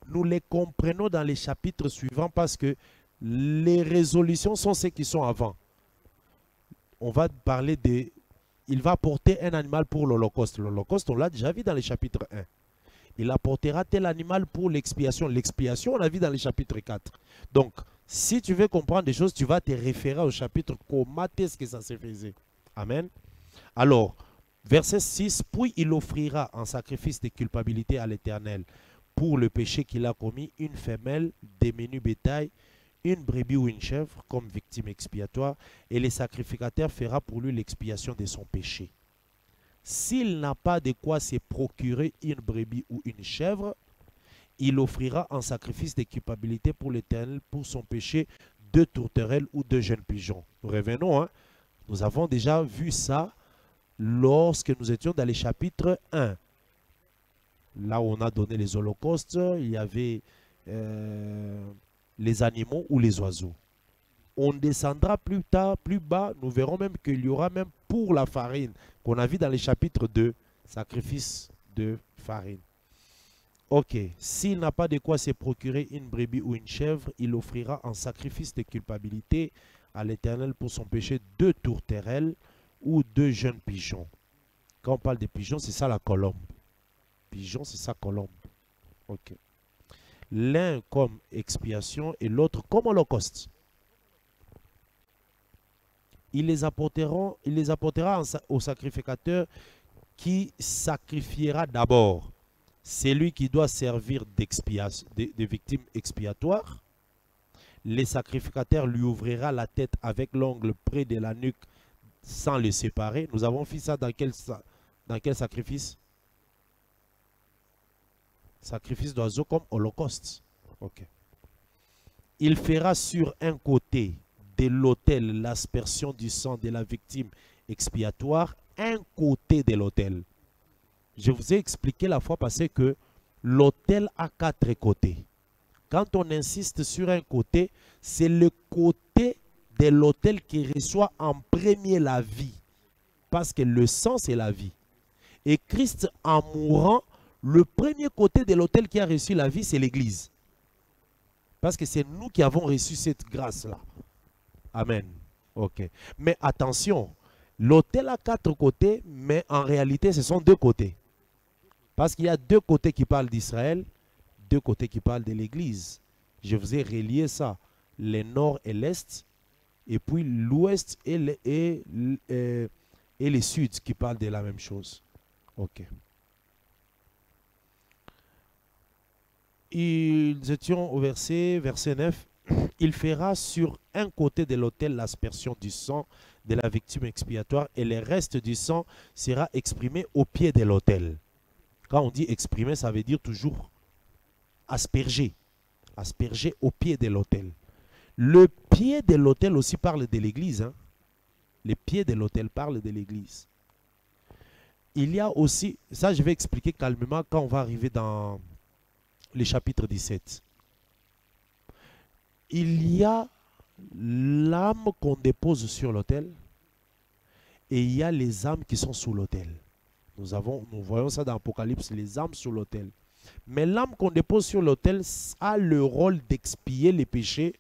nous les comprenons dans les chapitres suivants parce que les résolutions sont celles qui sont avant. On va parler de... Il va apporter un animal pour l'Holocauste. L'Holocauste, on l'a déjà vu dans le chapitre 1. Il apportera tel animal pour l'expiation. L'expiation, on l'a vu dans le chapitre 4. Donc, si tu veux comprendre des choses, tu vas te référer au chapitre comment est-ce que ça se faisait. Amen. Alors, verset 6, puis il offrira en sacrifice de culpabilité à l'Éternel pour le péché qu'il a commis, une femelle, des menus bétail, une brebis ou une chèvre comme victime expiatoire, et le sacrificateur fera pour lui l'expiation de son péché. S'il n'a pas de quoi se procurer une brebis ou une chèvre, il offrira en sacrifice de culpabilité pour l'Éternel pour son péché 2 tourterelles ou 2 jeunes pigeons. Nous revenons, hein? Nous avons déjà vu ça lorsque nous étions dans les chapitres 1. Là où on a donné les holocaustes, il y avait les animaux ou les oiseaux. On descendra plus tard, plus bas, nous verrons même qu'il y aura même pour la farine, qu'on a vu dans les chapitres 2, sacrifice de farine. Ok, s'il n'a pas de quoi se procurer une brebis ou une chèvre, il offrira en sacrifice de culpabilité à l'Éternel pour son péché 2 tourterelles ou 2 jeunes pigeons. Quand on parle de pigeons, c'est ça la colombe. Pigeon, c'est ça colombe. Ok. L'un comme expiation et l'autre comme holocauste. Il les apportera au sacrificateur qui sacrifiera d'abord. C'est lui qui doit servir de victime expiatoire. Le sacrificateur lui ouvrira la tête avec l'ongle près de la nuque sans le séparer. Nous avons fait ça dans quel sacrifice? Sacrifice d'oiseau comme holocauste. Ok. Il fera sur un côté de l'autel l'aspersion du sang de la victime expiatoire, un côté de l'autel. Je vous ai expliqué la fois passée que l'autel a 4 côtés. Quand on insiste sur un côté, c'est le côté de l'autel qui reçoit en premier la vie. Parce que le sang, c'est la vie. Et Christ, en mourant, le premier côté de l'autel qui a reçu la vie, c'est l'Église. Parce que c'est nous qui avons reçu cette grâce-là. Amen. Ok. Mais attention, l'autel a 4 côtés, mais en réalité, ce sont 2 côtés. Parce qu'il y a 2 côtés qui parlent d'Israël, 2 côtés qui parlent de l'Église. Je vous ai relié ça. Le nord et l'est, et puis l'ouest et le sud qui parlent de la même chose. Ok. Ils étions au verset 9. Il fera sur un côté de l'autel l'aspersion du sang de la victime expiatoire et le reste du sang sera exprimé au pied de l'autel. Quand on dit exprimer, ça veut dire toujours asperger. Asperger au pied de l'autel. Le pied de l'autel aussi parle de l'église. Hein? Les pieds de l'autel parlent de l'église. Il y a aussi, ça je vais expliquer calmement quand on va arriver dans le chapitre 17. Il y a l'âme qu'on dépose sur l'autel et il y a les âmes qui sont sous l'autel. Nous voyons ça dans l'Apocalypse, les âmes sous l'autel. Mais l'âme qu'on dépose sur l'autel a le rôle d'expier les péchés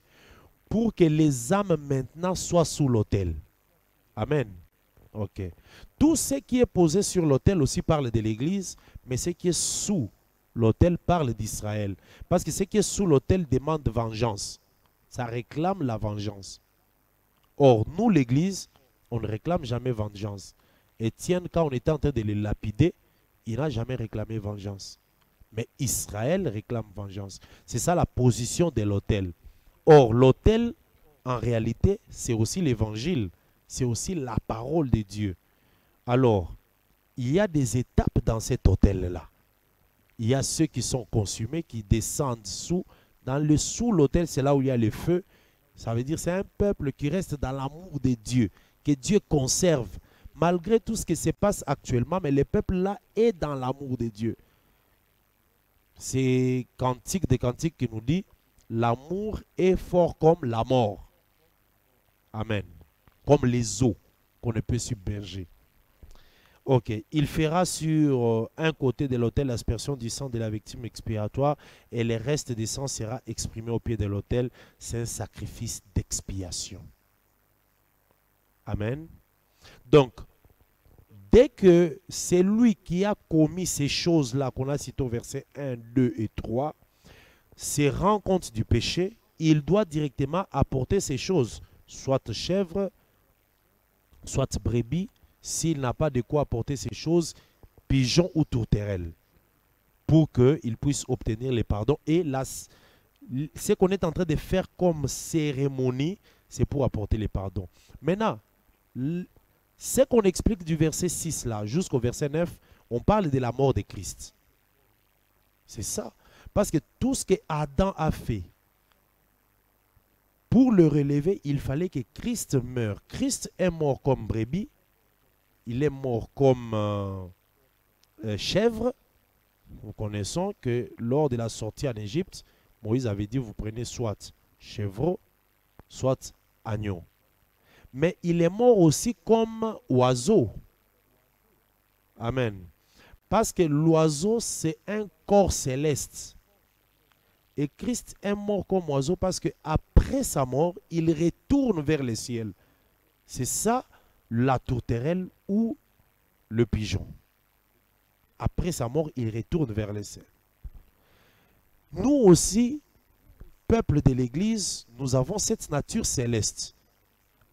pour que les âmes maintenant soient sous l'autel. Amen. Ok. Tout ce qui est posé sur l'autel aussi parle de l'Église, mais ce qui est sous l'autel parle d'Israël. Parce que ce qui est sous l'autel demande vengeance. Ça réclame la vengeance. Or, nous, l'Église, on ne réclame jamais vengeance. Étienne, quand on était en train de le lapider, il n'a jamais réclamé vengeance. Mais Israël réclame vengeance. C'est ça la position de l'autel. Or, l'autel, en réalité, c'est aussi l'évangile. C'est aussi la parole de Dieu. Alors, il y a des étapes dans cet autel-là. Il y a ceux qui sont consumés, qui descendent sous. Sous l'autel, c'est là où il y a le feu. Ça veut dire que c'est un peuple qui reste dans l'amour de Dieu, que Dieu conserve. Malgré tout ce qui se passe actuellement, mais le peuple-là est dans l'amour de Dieu. C'est Cantique des Cantiques qui nous dit « L'amour est fort comme la mort. » Amen. Comme les eaux qu'on ne peut submerger. Ok. Il fera sur un côté de l'autel l'aspersion du sang de la victime expiatoire et le reste du sang sera exprimé au pied de l'autel. C'est un sacrifice d'expiation. Amen. Donc, dès que c'est lui qui a commis ces choses-là qu'on a citées au verset 1, 2 et 3, se rend compte du péché, il doit directement apporter ces choses, soit chèvre, soit brebis, s'il n'a pas de quoi apporter ces choses, pigeon ou tourterelle, pour qu'il puisse obtenir les pardons. Et ce qu'on est en train de faire comme cérémonie, c'est pour apporter les pardons. Maintenant, ce qu'on explique du verset 6 là jusqu'au verset 9, on parle de la mort de Christ. C'est ça. Parce que tout ce que Adam a fait, pour le relever, il fallait que Christ meure. Christ est mort comme brebis, il est mort comme chèvre. Nous connaissons que lors de la sortie en Égypte, Moïse avait dit, vous prenez soit chèvreau, soit agneau. Mais il est mort aussi comme oiseau. Amen. Parce que l'oiseau, c'est un corps céleste. Et Christ est mort comme oiseau parce qu'après sa mort, il retourne vers le ciel. C'est ça la tourterelle ou le pigeon. Après sa mort, il retourne vers le ciel. Nous aussi, peuple de l'Église, nous avons cette nature céleste.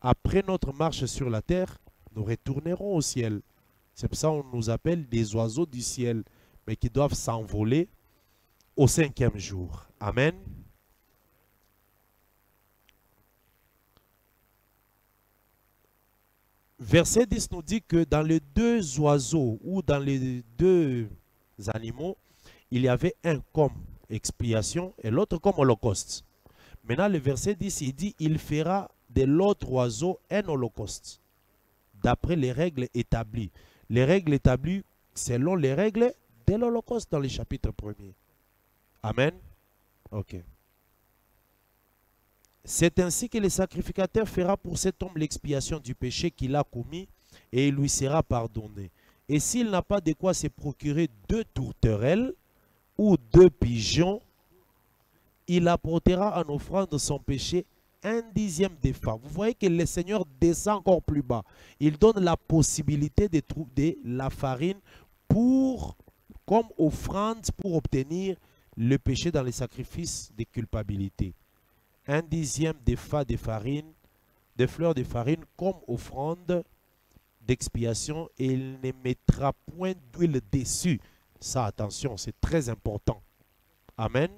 Après notre marche sur la terre, nous retournerons au ciel. C'est pour ça qu'on nous appelle des oiseaux du ciel, mais qui doivent s'envoler au 5e jour. Amen. Verset 10 nous dit que dans les deux oiseaux ou dans les deux animaux, il y avait un comme expiation et l'autre comme holocauste. Maintenant, le verset 10, il dit, il fera de l'autre oiseau un holocauste, d'après les règles établies. Les règles établies selon les règles de l'holocauste dans le chapitre 1er. Amen. Ok. C'est ainsi que le sacrificateur fera pour cet homme l'expiation du péché qu'il a commis et il lui sera pardonné. Et s'il n'a pas de quoi se procurer 2 tourterelles ou 2 pigeons, il apportera en offrande de son péché 1/10 d'épha. Vous voyez que le Seigneur descend encore plus bas. Il donne la possibilité de trouver la farine comme offrande pour obtenir le péché dans les sacrifices de culpabilité. 1/10 d'épha de farine, de fleurs de farine comme offrande d'expiation et il ne mettra point d'huile dessus. Ça, attention, c'est très important. Amen.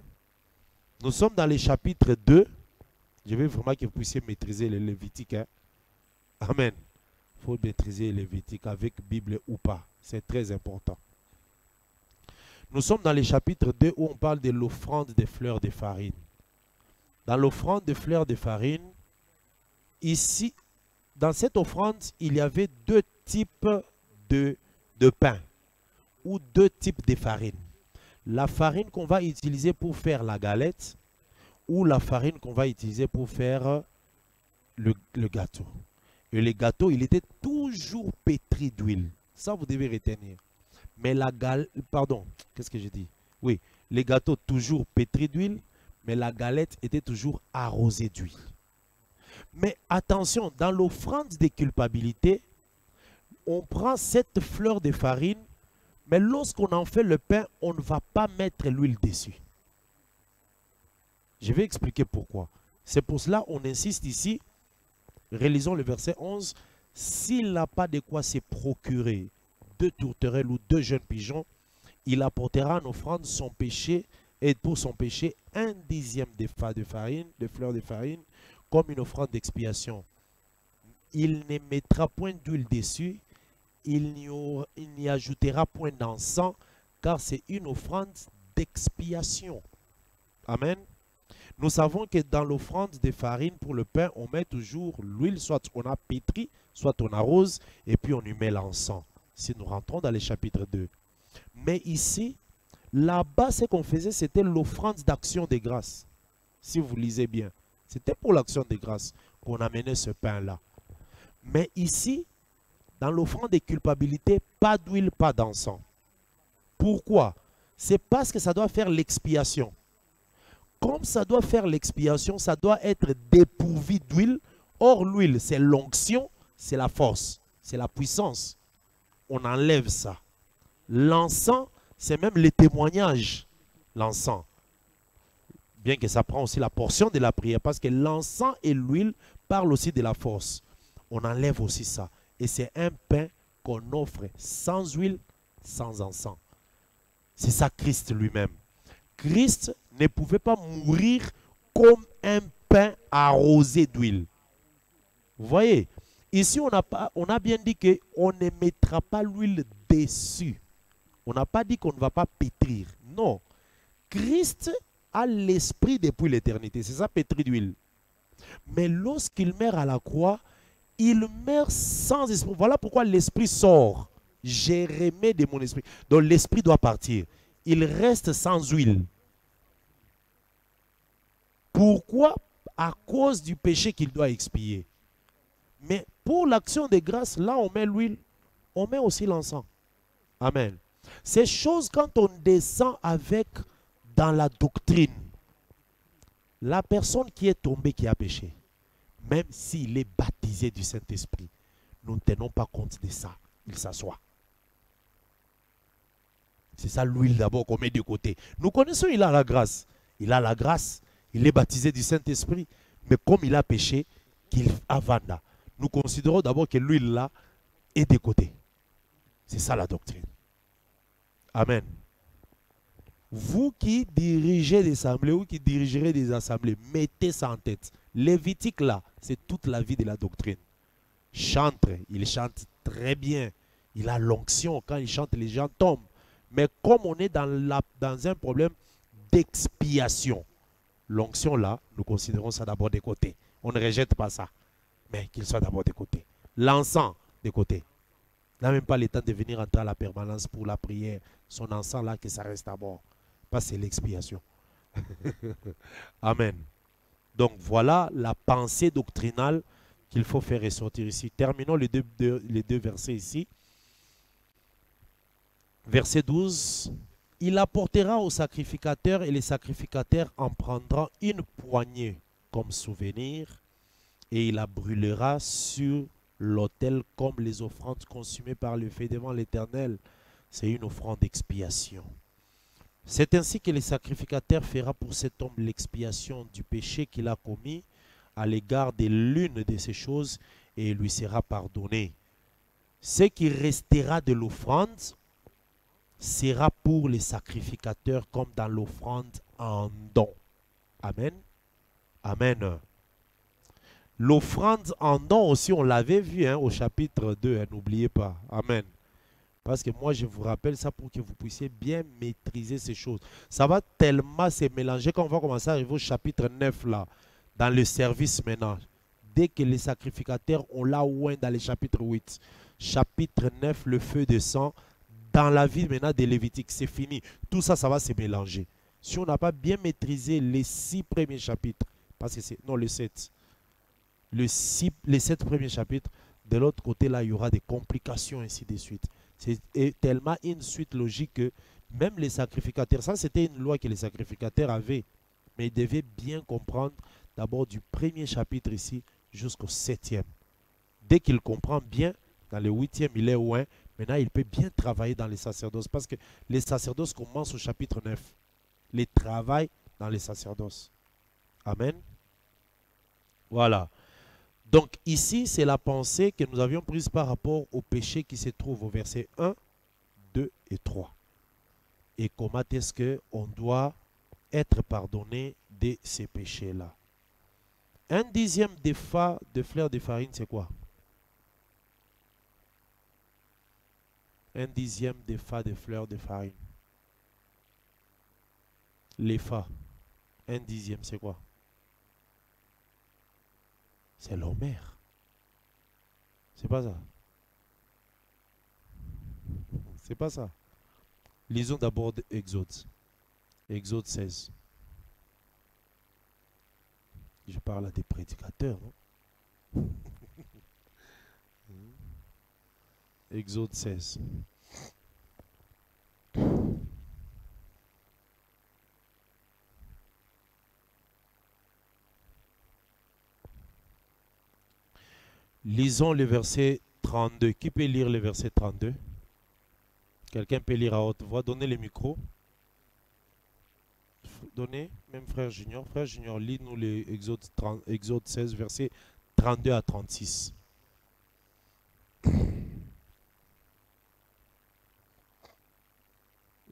Nous sommes dans le chapitre 2. Je veux vraiment que vous puissiez maîtriser le Lévitique. Hein? Amen. Il faut maîtriser le Lévitique avec Bible ou pas. C'est très important. Nous sommes dans le chapitre 2 où on parle de l'offrande des fleurs de farine. Dans l'offrande des fleurs de farine, ici, dans cette offrande, il y avait deux types de pain ou deux types de farine. La farine qu'on va utiliser pour faire la galette ou la farine qu'on va utiliser pour faire le gâteau. Et le gâteau, il était toujours pétri d'huile. Ça, vous devez retenir. Mais la galette, pardon, qu'est-ce que j'ai dit? Oui, les gâteaux toujours pétris d'huile, mais la galette était toujours arrosée d'huile. Mais attention, dans l'offrande des culpabilités, on prend cette fleur de farine, mais lorsqu'on en fait le pain, on ne va pas mettre l'huile dessus. Je vais expliquer pourquoi. C'est pour cela qu'on insiste ici. Relisons le verset 11. S'il n'a pas de quoi se procurer 2 tourterelles ou 2 jeunes pigeons, il apportera en offrande son péché, et pour son péché, 1/10 de farine, de fleur de farine, comme une offrande d'expiation. Il ne mettra point d'huile dessus, il n'y ajoutera point d'encens, car c'est une offrande d'expiation. Amen. Nous savons que dans l'offrande de farine pour le pain, on met toujours l'huile, soit on a pétri, soit on arrose, et puis on y met l'encens. Si nous rentrons dans le chapitre 2. Mais ici, là-bas, ce qu'on faisait, c'était l'offrande d'action de grâce. Si vous lisez bien, c'était pour l'action de grâce qu'on amenait ce pain-là. Mais ici, dans l'offrande de culpabilité, pas d'huile, pas d'encens. Pourquoi? C'est parce que ça doit faire l'expiation. Comme ça doit faire l'expiation, ça doit être dépourvu d'huile. Or, l'huile, c'est l'onction, c'est la force, c'est la puissance. On enlève ça. L'encens, c'est même le témoignage. L'encens. Bien que ça prend aussi la portion de la prière, parce que l'encens et l'huile parlent aussi de la force. On enlève aussi ça. Et c'est un pain qu'on offre sans huile, sans encens. C'est ça Christ lui-même. Christ ne pouvait pas mourir comme un pain arrosé d'huile. Vous voyez, ici on a bien dit qu'on ne mettra pas l'huile dessus. On n'a pas dit qu'on ne va pas pétrir. Non. Christ a l'esprit depuis l'éternité. C'est ça, pétri d'huile. Mais lorsqu'il meurt à la croix, il meurt sans esprit. Voilà pourquoi l'esprit sort. J'ai remis de mon esprit. Donc l'esprit doit partir. Il reste sans huile. Pourquoi? À cause du péché qu'il doit expier. Mais pour l'action de grâce, là on met l'huile, on met aussi l'encens. Amen. Ces choses, quand on descend avec dans la doctrine, la personne qui est tombée, qui a péché, même s'il est baptisé du Saint-Esprit, nous ne tenons pas compte de ça. Il s'assoit. C'est ça l'huile d'abord qu'on met de côté. Nous connaissons, il a la grâce. Il a la grâce. Il est baptisé du Saint-Esprit. Mais comme il a péché, qu'il avanda. Nous considérons d'abord que l'huile là est de côté. C'est ça la doctrine. Amen. Vous qui dirigez des assemblées ou qui dirigerez des assemblées, mettez ça en tête. Lévitique là, c'est toute la vie de la doctrine. Chantre, il chante très bien. Il a l'onction. Quand il chante, les gens tombent. Mais comme on est dans un problème d'expiation, l'onction là, nous considérons ça d'abord de côté. On ne rejette pas ça, mais qu'il soit d'abord de côté. L'encens, de côté. Il n'a même pas le temps de venir entrer à la permanence pour la prière. Son encens là, que ça reste d'abord. Pas c'est l'expiation. Amen. Donc voilà la pensée doctrinale qu'il faut faire ressortir ici. Terminons les deux versets ici. Verset 12. Il apportera au sacrificateur et les sacrificateurs en prendront une poignée comme souvenir et il la brûlera sur l'autel comme les offrandes consumées par le feu devant l'Éternel. C'est une offrande d'expiation. C'est ainsi que le sacrificateur fera pour cet homme l'expiation du péché qu'il a commis à l'égard de l'une de ces choses et il lui sera pardonné. Ce qui restera de l'offrande sera pour les sacrificateurs comme dans l'offrande en don. Amen. Amen. L'offrande en don aussi, on l'avait vu au chapitre 2, n'oubliez pas. Amen. Parce que moi, je vous rappelle ça pour que vous puissiez bien maîtriser ces choses. Ça va tellement se mélanger quand on va commencer à arriver au chapitre 9 là, dans le service maintenant. Dès que les sacrificateurs ont là oint dans le chapitre 8. Chapitre 9, le feu descend. Dans la vie maintenant des Lévitiques, c'est fini. Tout ça, ça va se mélanger. Si on n'a pas bien maîtrisé les 6 premiers chapitres, parce que c'est, non, les 7. Les 7 premiers chapitres, de l'autre côté, là, il y aura des complications, ainsi de suite. C'est tellement une suite logique que même les sacrificateurs, ça c'était une loi que les sacrificateurs avaient, mais ils devaient bien comprendre d'abord du premier chapitre ici jusqu'au 7e. Dès qu'il comprend bien, dans le 8e, il est loin, maintenant il peut bien travailler dans les sacerdoces, parce que les sacerdoces commencent au chapitre 9. Les travail dans les sacerdoces. Amen. Voilà. Donc ici, c'est la pensée que nous avions prise par rapport au péché qui se trouve au verset 1, 2 et 3. Et comment est-ce qu'on doit être pardonné de ces péchés-là. Un dixième des fa de fleur de farine, c'est quoi? Un dixième des fa de fleur de farine. Les fa. Un dixième, c'est quoi? C'est l'homère. C'est pas ça. C'est pas ça. Lisons d'abord Exode. Exode 16. Je parle à des prédicateurs, non? Exode 16. Lisons le verset 32. Qui peut lire le verset 32? Quelqu'un peut lire à haute voix. Donnez le micro. Donnez, même frère Junior. Frère Junior, lis-nous Exode 16, verset 32 à 36.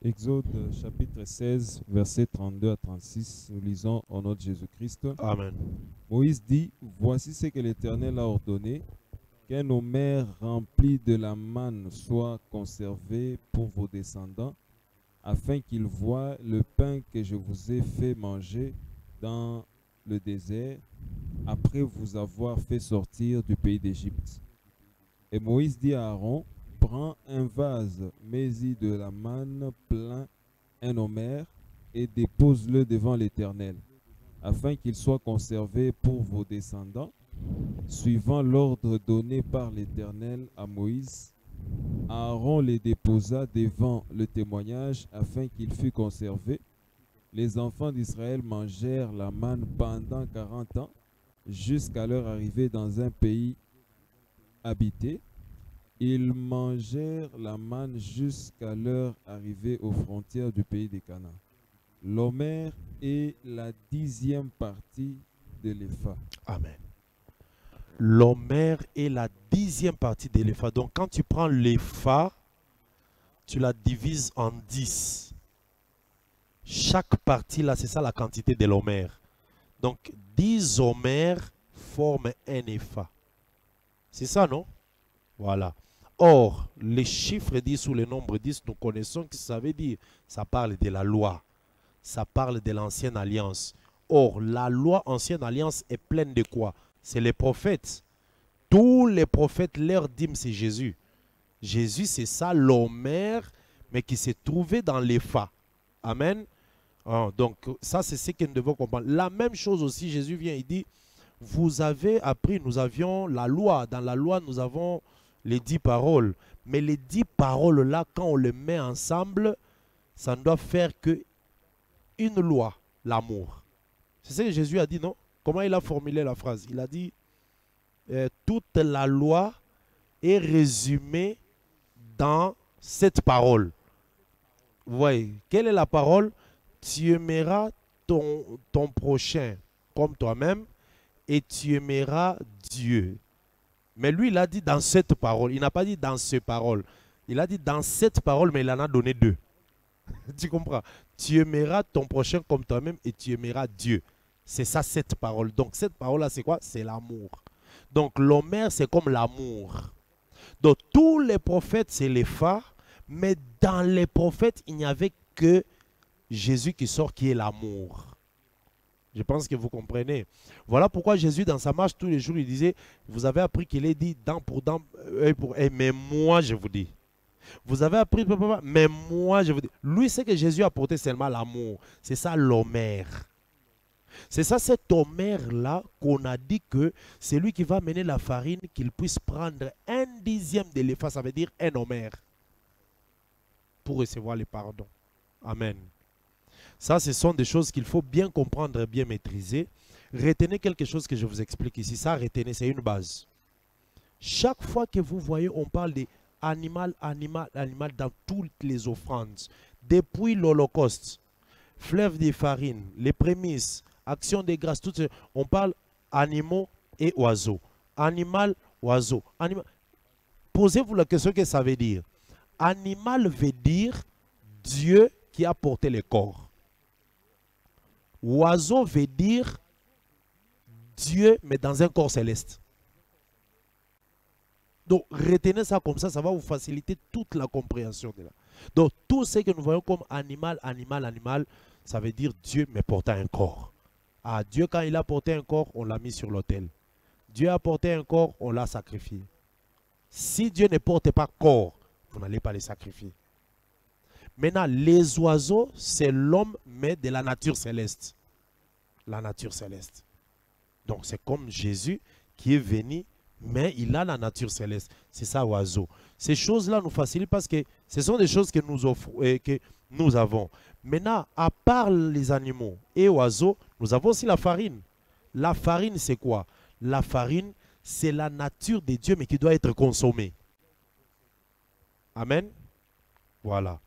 Exode chapitre 16, verset 32 à 36, nous lisons au nom de Jésus-Christ. Amen. Moïse dit, voici ce que l'Éternel a ordonné, qu'un homère rempli de la manne soit conservé pour vos descendants, afin qu'ils voient le pain que je vous ai fait manger dans le désert, après vous avoir fait sortir du pays d'Égypte. Et Moïse dit à Aaron, prends un vase, mets-y de la manne plein un homère, et dépose-le devant l'Éternel, afin qu'il soit conservé pour vos descendants, suivant l'ordre donné par l'Éternel à Moïse. Aaron les déposa devant le témoignage afin qu'il fût conservé. Les enfants d'Israël mangèrent la manne pendant 40 ans, jusqu'à leur arrivée dans un pays habité. Ils mangèrent la manne jusqu'à leur arrivée aux frontières du pays des Canaan. L'homère est la 10e partie de l'épha. Amen. L'homère est la 10e partie de l'épha. Donc quand tu prends l'épha, tu la divises en 10. Chaque partie là, c'est ça la quantité de l'homère. Donc 10 homères forment un épha. C'est ça, non? Voilà. Or, les chiffres 10 ou le nombre 10, nous connaissons que ça veut dire. Ça parle de la loi. Ça parle de l'ancienne alliance. Or, la loi ancienne alliance est pleine de quoi? C'est les prophètes. Tous les prophètes, leur dîme, c'est Jésus. Jésus, c'est ça, l'homère, mais qui s'est trouvé dans l'épha. Amen. Donc, ça, c'est ce que nous devons comprendre. La même chose aussi, Jésus vient, il dit, vous avez appris, nous avions la loi. Dans la loi, nous avons les 10 paroles. Mais les 10 paroles-là, quand on les met ensemble, ça ne doit faire que une loi, l'amour. C'est ce que Jésus a dit, non? Comment il a formulé la phrase? Il a dit, toute la loi est résumée dans cette parole. Vous voyez, quelle est la parole? Tu aimeras ton prochain comme toi-même et tu aimeras Dieu. Mais lui, il a dit dans cette parole. Il n'a pas dit dans ces paroles. Il a dit dans cette parole, mais il en a donné 2. Tu comprends? Tu aimeras ton prochain comme toi-même et tu aimeras Dieu. C'est ça, cette parole. Donc, cette parole-là, c'est quoi? C'est l'amour. Donc, l'homère, c'est comme l'amour. Donc, tous les prophètes, c'est l'épha. Mais dans les prophètes, il n'y avait que Jésus qui sort, qui est l'amour. Je pense que vous comprenez. Voilà pourquoi Jésus, dans sa marche tous les jours, il disait, vous avez appris qu'il est dit dent pour dent, œil pour œil, mais moi je vous dis. Vous avez appris, mais moi je vous dis. Lui, c'est que Jésus a apporté seulement l'amour. C'est ça l'homère. C'est ça cet homère-là qu'on a dit que c'est lui qui va amener la farine, qu'il puisse prendre 1/10 de l'effort, ça veut dire un homère, pour recevoir les pardons. Amen. Ça, ce sont des choses qu'il faut bien comprendre et bien maîtriser. Retenez quelque chose que je vous explique ici. Ça, retenez, c'est une base. Chaque fois que vous voyez, on parle d'animal, animal, animal dans toutes les offrandes. Depuis l'Holocauste, fleuve des farines, les prémices, action des grâces, tout ça, on parle animaux et oiseaux. Animal, oiseau. Animal. Posez-vous la question que ça veut dire. Animal veut dire Dieu qui a porté le corps. Oiseau veut dire Dieu, mais dans un corps céleste. Donc, retenez ça comme ça va vous faciliter toute la compréhension de là. Donc, tout ce que nous voyons comme animal, animal, animal, ça veut dire Dieu, mais portant un corps. Ah, Dieu, quand il a porté un corps, on l'a mis sur l'autel. Dieu a porté un corps, on l'a sacrifié. Si Dieu ne porte pas corps, vous n'allez pas les sacrifier. Maintenant, les oiseaux, c'est l'homme, mais de la nature céleste. La nature céleste. Donc, c'est comme Jésus qui est venu, mais il a la nature céleste. C'est ça, oiseau. Ces choses-là nous facilitent parce que ce sont des choses que nous offrons et que nous avons. Maintenant, à part les animaux et oiseaux, nous avons aussi la farine. La farine, c'est quoi? La farine, c'est la nature de Dieu, mais qui doit être consommée. Amen. Voilà.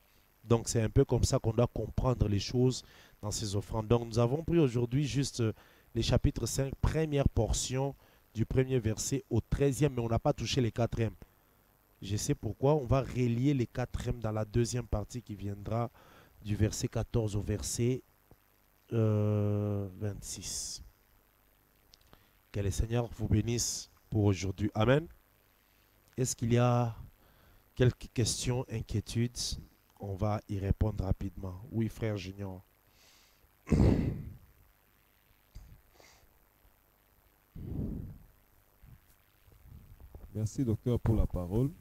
Donc, c'est un peu comme ça qu'on doit comprendre les choses dans ces offrandes. Donc, nous avons pris aujourd'hui juste les chapitres 5, première portion du premier verset au 13e, mais on n'a pas touché les 4e. Je sais pourquoi. On va relier les 4e dans la deuxième partie qui viendra du verset 14 au verset 26. Que le Seigneur vous bénisse pour aujourd'hui. Amen. Est-ce qu'il y a quelques questions, inquiétudes? On va y répondre rapidement. Oui, frère Junior. Merci, docteur, pour la parole.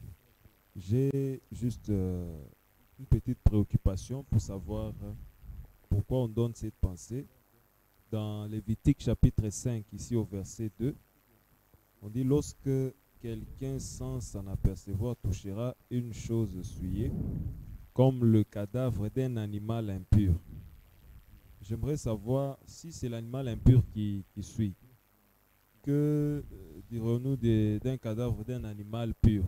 J'ai juste une petite préoccupation pour savoir pourquoi on donne cette pensée. Dans Lévitique chapitre 5, ici au verset 2, on dit « Lorsque quelqu'un sans s'en apercevoir touchera une chose souillée, comme le cadavre d'un animal impur. » J'aimerais savoir si c'est l'animal impur qui suit. Que dirons-nous d'un cadavre d'un animal pur?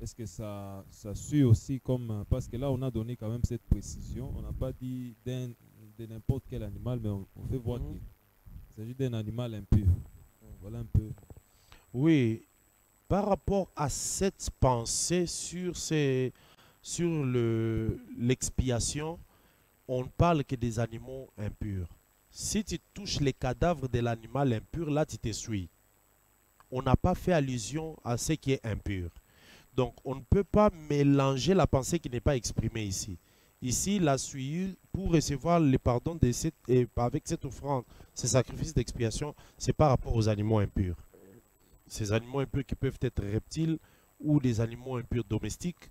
Est-ce que ça suit aussi comme... Parce que là, on a donné quand même cette précision. On n'a pas dit de n'importe quel animal, mais on fait voir qu'il s'agit d'un animal impur. Voilà un peu. Oui, par rapport à cette pensée sur l'expiation, on ne parle que des animaux impurs. Si tu touches les cadavres de l'animal impur, là tu t'essuies. On n'a pas fait allusion à ce qui est impur. Donc on ne peut pas mélanger la pensée qui n'est pas exprimée ici. Ici, la souillure, pour recevoir le pardon avec cette offrande, ce sacrifice d'expiation, c'est par rapport aux animaux impurs. Ces animaux impurs qui peuvent être reptiles ou des animaux impurs domestiques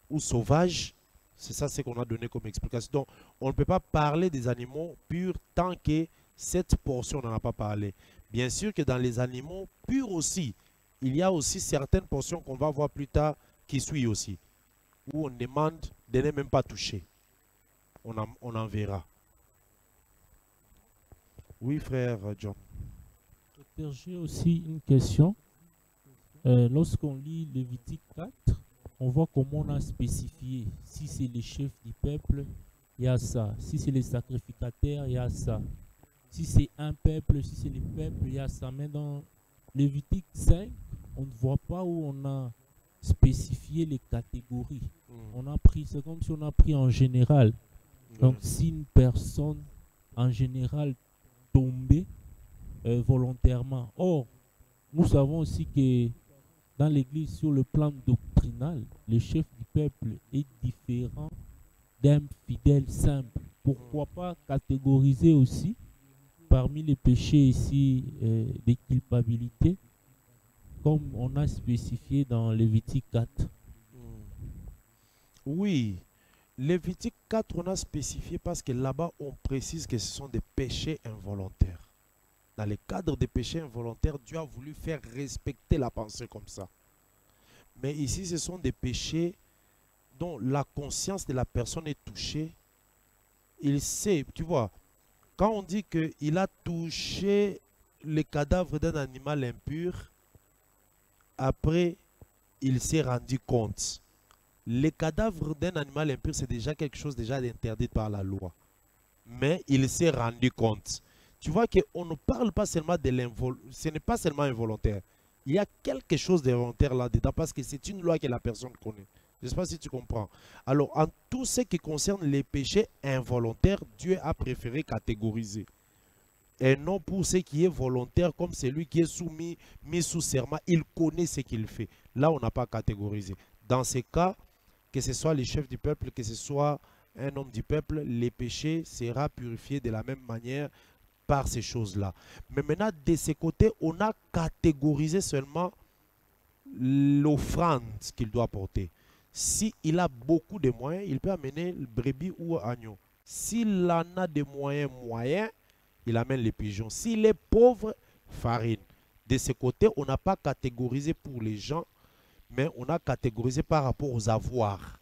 ou sauvages. C'est ça ce qu'on a donné comme explication. Donc, on ne peut pas parler des animaux purs tant que cette portion n'en a pas parlé. Bien sûr que dans les animaux purs aussi, il y a aussi certaines portions qu'on va voir plus tard qui suivent aussi. Où on demande de ne même pas toucher. On en verra. Oui, frère John. Docteur, j'ai aussi une question. Lorsqu'on lit Lévitique 4, on voit comment on a spécifié. Si c'est les chefs du peuple, il y a ça. Si c'est les sacrificateurs, il y a ça. Si c'est un peuple, si c'est les peuples, il y a ça. Mais dans Lévitique 5, on ne voit pas où on a spécifié les catégories. On a pris, c'est comme si on a pris en général. Donc si une personne en général tombait volontairement. Or, nous savons aussi que dans l'église, sur le plan doctrinal, le chef du peuple est différent d'un fidèle simple. Pourquoi pas catégoriser aussi parmi les péchés ici des culpabilités, comme on a spécifié dans Lévitique 4. Oui, Lévitique 4, on a spécifié parce que là-bas, on précise que ce sont des péchés involontaires. Dans le cadre des péchés involontaires, Dieu a voulu faire respecter la pensée comme ça. Mais ici, ce sont des péchés dont la conscience de la personne est touchée. Il sait, tu vois, quand on dit qu'il a touché le cadavre d'un animal impur, après, il s'est rendu compte. Le cadavre d'un animal impur, c'est déjà quelque chose déjà d'interdit par la loi. Mais il s'est rendu compte. Tu vois qu'on ne parle pas seulement de l'involontaire. Ce n'est pas seulement involontaire. Il y a quelque chose d'involontaire là-dedans parce que c'est une loi que la personne connaît. Je ne sais pas si tu comprends. Alors, en tout ce qui concerne les péchés involontaires, Dieu a préféré catégoriser. Et non pour ce qui est volontaire, comme celui qui est mis sous serment, il connaît ce qu'il fait. Là, on n'a pas catégorisé. Dans ces cas, que ce soit les chefs du peuple, que ce soit un homme du peuple, les péchés seront purifiés de la même manière par ces choses-là. Mais maintenant, de ce côté, on a catégorisé seulement l'offrande qu'il doit porter. S'il a beaucoup de moyens, il peut amener le brebis ou agneau. S'il en a des moyens moyens, il amène les pigeons. S'il est pauvre, farine. De ce côté, on n'a pas catégorisé pour les gens, mais on a catégorisé par rapport aux avoirs.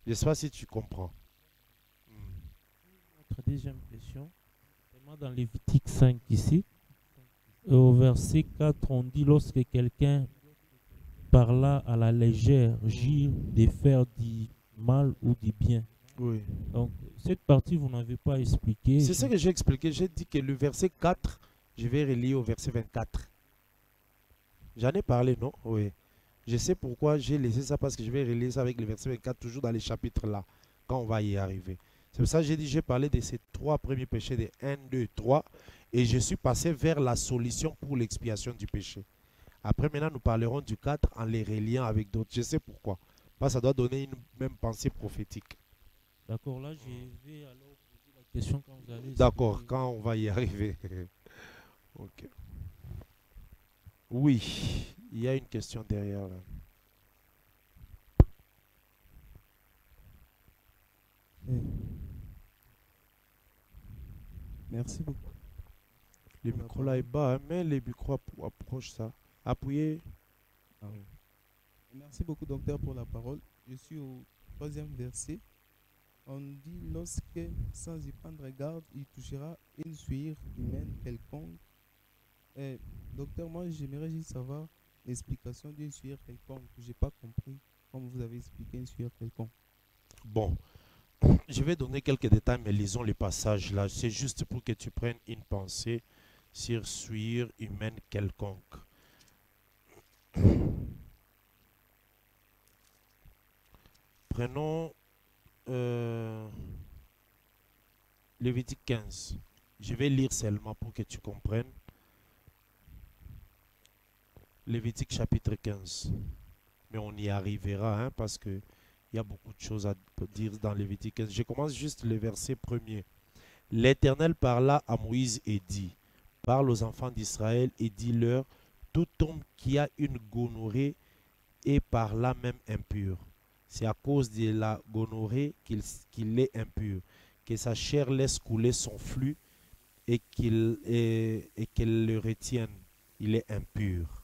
Je ne sais pas si tu comprends. Notre deuxième question, dans Lévitique 5 ici, au verset 4, on dit lorsque quelqu'un parla à la légère, gire de faire du mal ou du bien. Oui. Donc, cette partie, vous n'avez pas expliqué. C'est ce que j'ai expliqué. J'ai dit que le verset 4, je vais relier au verset 24. J'en ai parlé, non? Oui. Je sais pourquoi j'ai laissé ça, parce que je vais relier ça avec le verset 24, toujours dans les chapitres là, quand on va y arriver. C'est pour ça que j'ai dit, j'ai parlé de ces trois premiers péchés, de 1, 2, 3, et je suis passé vers la solution pour l'expiation du péché. Après, maintenant, nous parlerons du 4 en les reliant avec d'autres. Je sais pourquoi. Parce que ça doit donner une même pensée prophétique. D'accord, là, je vais alors poser la question quand vous allez... D'accord, quand on va y arriver. Ok. Oui, il y a une question derrière là. Merci beaucoup. Le micro là est bas, hein, mais les micros approchent ça. Appuyez. Ah oui. Merci beaucoup, docteur, pour la parole. Je suis au 3e verset. On dit, lorsque, sans y prendre garde, il touchera une suire humaine quelconque. Docteur, moi, j'aimerais juste savoir l'explication d'une suire quelconque. Je n'ai pas compris, comme vous avez expliqué une suire quelconque. Bon, je vais donner quelques détails, mais lisons les passages là. C'est juste pour que tu prennes une pensée sur suire humaine quelconque. Prenons Lévitique 15. Je vais lire seulement pour que tu comprennes. Lévitique chapitre 15. Mais on y arrivera, hein, parce que il y a beaucoup de choses à dire dans Lévitique 15. Je commence juste le verset premier. L'Éternel parla à Moïse et dit, parle aux enfants d'Israël et dis-leur, tout homme qui a une gonorrhée est par là même impur. C'est à cause de la gonorrhée qu'il est impur, que sa chair laisse couler son flux et qu'elle le retienne. Il est impur.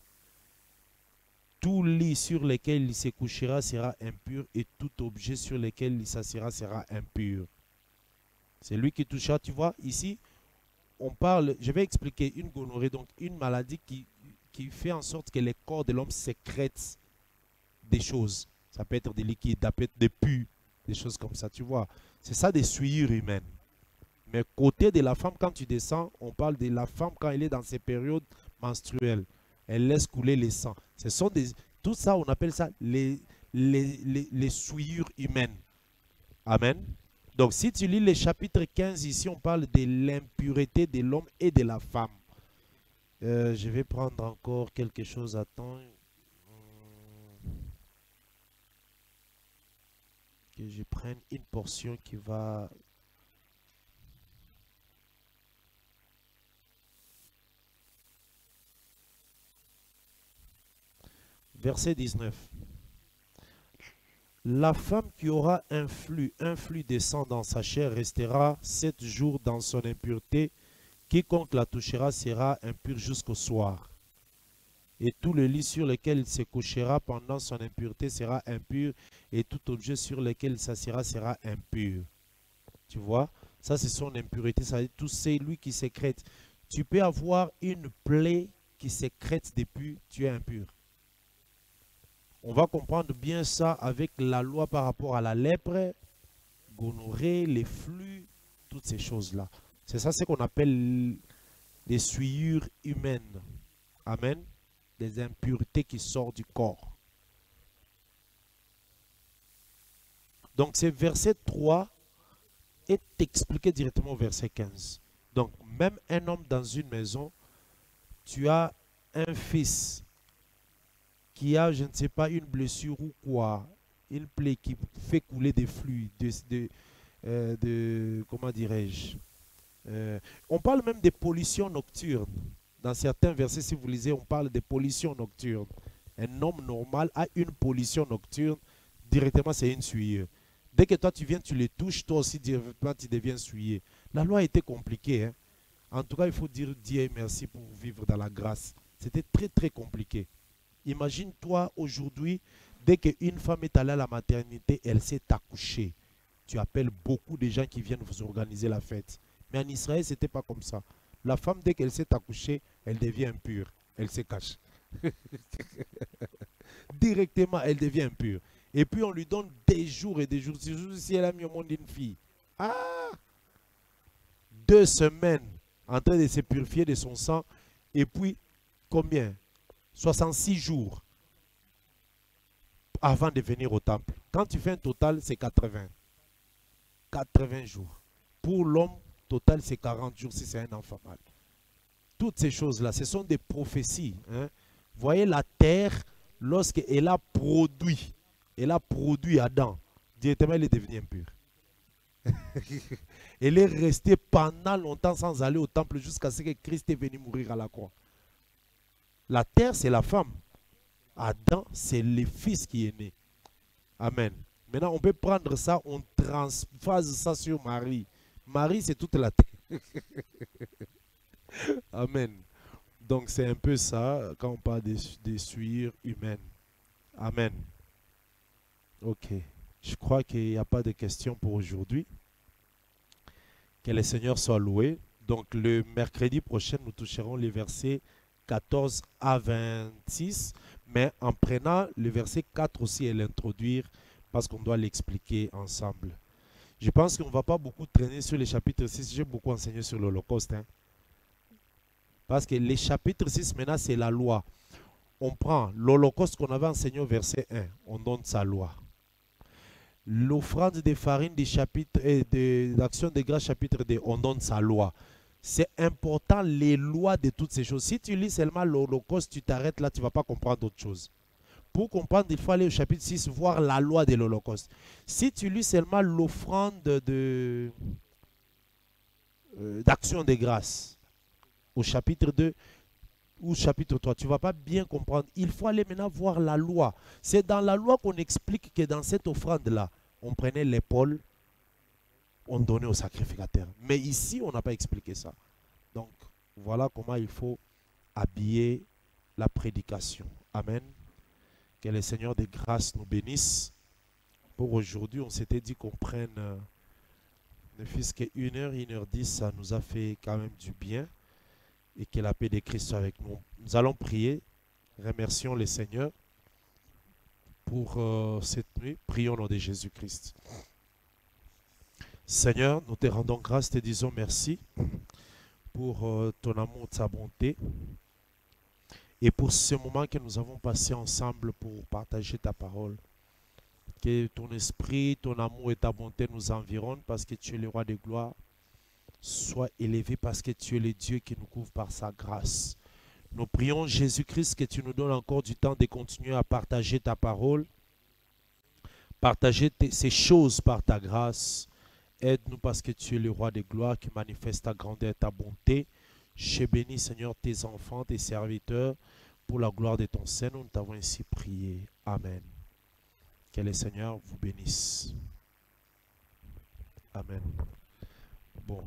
Tout lit sur lequel il se couchera sera impur et tout objet sur lequel il s'assiera sera impur. C'est lui qui touchera, tu vois, ici, on parle, je vais expliquer une gonorrhée, donc une maladie qui fait en sorte que le corps de l'homme sécrète des choses. Ça peut être des liquides, ça peut être des pus, des choses comme ça, tu vois. C'est ça des souillures humaines. Mais côté de la femme, quand tu descends, on parle de la femme quand elle est dans ses périodes menstruelles. Elle laisse couler les sangs. Ce sont tout ça, on appelle ça les souillures humaines. Amen. Donc, si tu lis le chapitre 15, ici, on parle de l'impureté de l'homme et de la femme. Je vais prendre encore quelque chose à temps. que je prenne une portion qui va... Verset 19. La femme qui aura un flux descend dans sa chair restera 7 jours dans son impureté. Quiconque la touchera sera impur jusqu'au soir. Et tout le lit sur lequel il se couchera pendant son impureté sera impur, et tout objet sur lequel il s'assiera sera impur. Tu vois, ça c'est son impureté, ça veut dire tout c'est lui qui sécrète. Tu peux avoir une plaie qui sécrète depuis tu es impur. On va comprendre bien ça avec la loi par rapport à la lèpre, gonorrhée, les flux, toutes ces choses-là. C'est ça ce qu'on appelle les souillures humaines. Amen. Des impuretés qui sortent du corps. Donc, ce verset 3 est expliqué directement au verset 15. Donc, même un homme dans une maison, tu as un fils qui a, je ne sais pas, une blessure ou quoi, une plaie qui fait couler des fluides, comment dirais-je, on parle même de pollution nocturne. Dans certains versets, si vous lisez, on parle de pollution nocturne. Un homme normal a une pollution nocturne, directement c'est une souillure. Dès que toi tu viens, tu les touches, toi aussi directement tu deviens souillé. La loi a été compliquée. Hein? En tout cas, il faut dire Dieu merci pour vivre dans la grâce. C'était très très compliqué. Imagine-toi aujourd'hui, dès qu'une femme est allée à la maternité, elle s'est accouchée. Tu appelles beaucoup de gens qui viennent vous organiser la fête. Mais en Israël, ce n'était pas comme ça. La femme, dès qu'elle s'est accouchée, elle devient impure. Elle se cache. Directement, elle devient impure. Et puis, on lui donne des jours et des jours. Si elle a mis au monde une fille. Ah! 2 semaines en train de se purifier de son sang. Et puis, combien? 66 jours avant de venir au temple. Quand tu fais un total, c'est 80. 80 jours. Pour l'homme, total, c'est 40 jours si c'est un enfant mâle. Toutes ces choses-là, ce sont des prophéties. Hein. Voyez la terre, lorsqu'elle a produit Adam, directement elle est devenue impure. Elle est restée pendant longtemps sans aller au temple jusqu'à ce que Christ est venu mourir à la croix. La terre, c'est la femme. Adam, c'est le fils qui est né. Amen. Maintenant, on peut prendre ça, on transphase ça sur Marie. Marie, c'est toute la terre. Amen. Donc, c'est un peu ça quand on parle des souillures humaines. Amen. Ok. Je crois qu'il n'y a pas de questions pour aujourd'hui. Que le Seigneur soit loué. Donc, le mercredi prochain, nous toucherons les versets 14 à 26. Mais en prenant le verset 4 aussi et l'introduire, parce qu'on doit l'expliquer ensemble. Je pense qu'on ne va pas beaucoup traîner sur les chapitres 6. J'ai beaucoup enseigné sur l'Holocauste. Hein. Parce que les chapitres 6, maintenant, c'est la loi. On prend l'Holocauste qu'on avait enseigné au verset 1. On donne sa loi. L'offrande des farines du chapitre et de l'action de grâce chapitre 2, on donne sa loi. C'est important, les lois de toutes ces choses. Si tu lis seulement l'Holocauste, tu t'arrêtes là, tu ne vas pas comprendre d'autres choses. Pour comprendre, il faut aller au chapitre 6, voir la loi de l'Holocauste. Si tu lis seulement l'offrande d'action de grâce, au chapitre 2 ou chapitre 3, tu ne vas pas bien comprendre. Il faut aller maintenant voir la loi. C'est dans la loi qu'on explique que dans cette offrande-là, on prenait l'épaule, on donnait au sacrificateur. Mais ici, on n'a pas expliqué ça. Donc, voilà comment il faut habiller la prédication. Amen. Que le Seigneur de grâce nous bénisse. Pour aujourd'hui, on s'était dit qu'on prenne ne fût-ce que 1h10, ça nous a fait quand même du bien. Et que la paix de Christ soit avec nous. Nous allons prier. Remercions le Seigneur pour cette nuit. Prions au nom de Jésus-Christ. Seigneur, nous te rendons grâce, te disons merci pour ton amour, ta bonté. Et pour ce moment que nous avons passé ensemble pour partager ta parole. Que ton esprit, ton amour et ta bonté nous environnent parce que tu es le roi de gloire. Sois élevé parce que tu es le Dieu qui nous couvre par sa grâce. Nous prions Jésus-Christ que tu nous donnes encore du temps de continuer à partager ta parole. partager ces choses par ta grâce. Aide-nous parce que tu es le roi des gloires qui manifeste ta grandeur et ta bonté. Je bénis, Seigneur, tes enfants, tes serviteurs, pour la gloire de ton Seigneur. Nous t'avons ainsi prié. Amen. Que le Seigneur vous bénisse. Amen. Bon.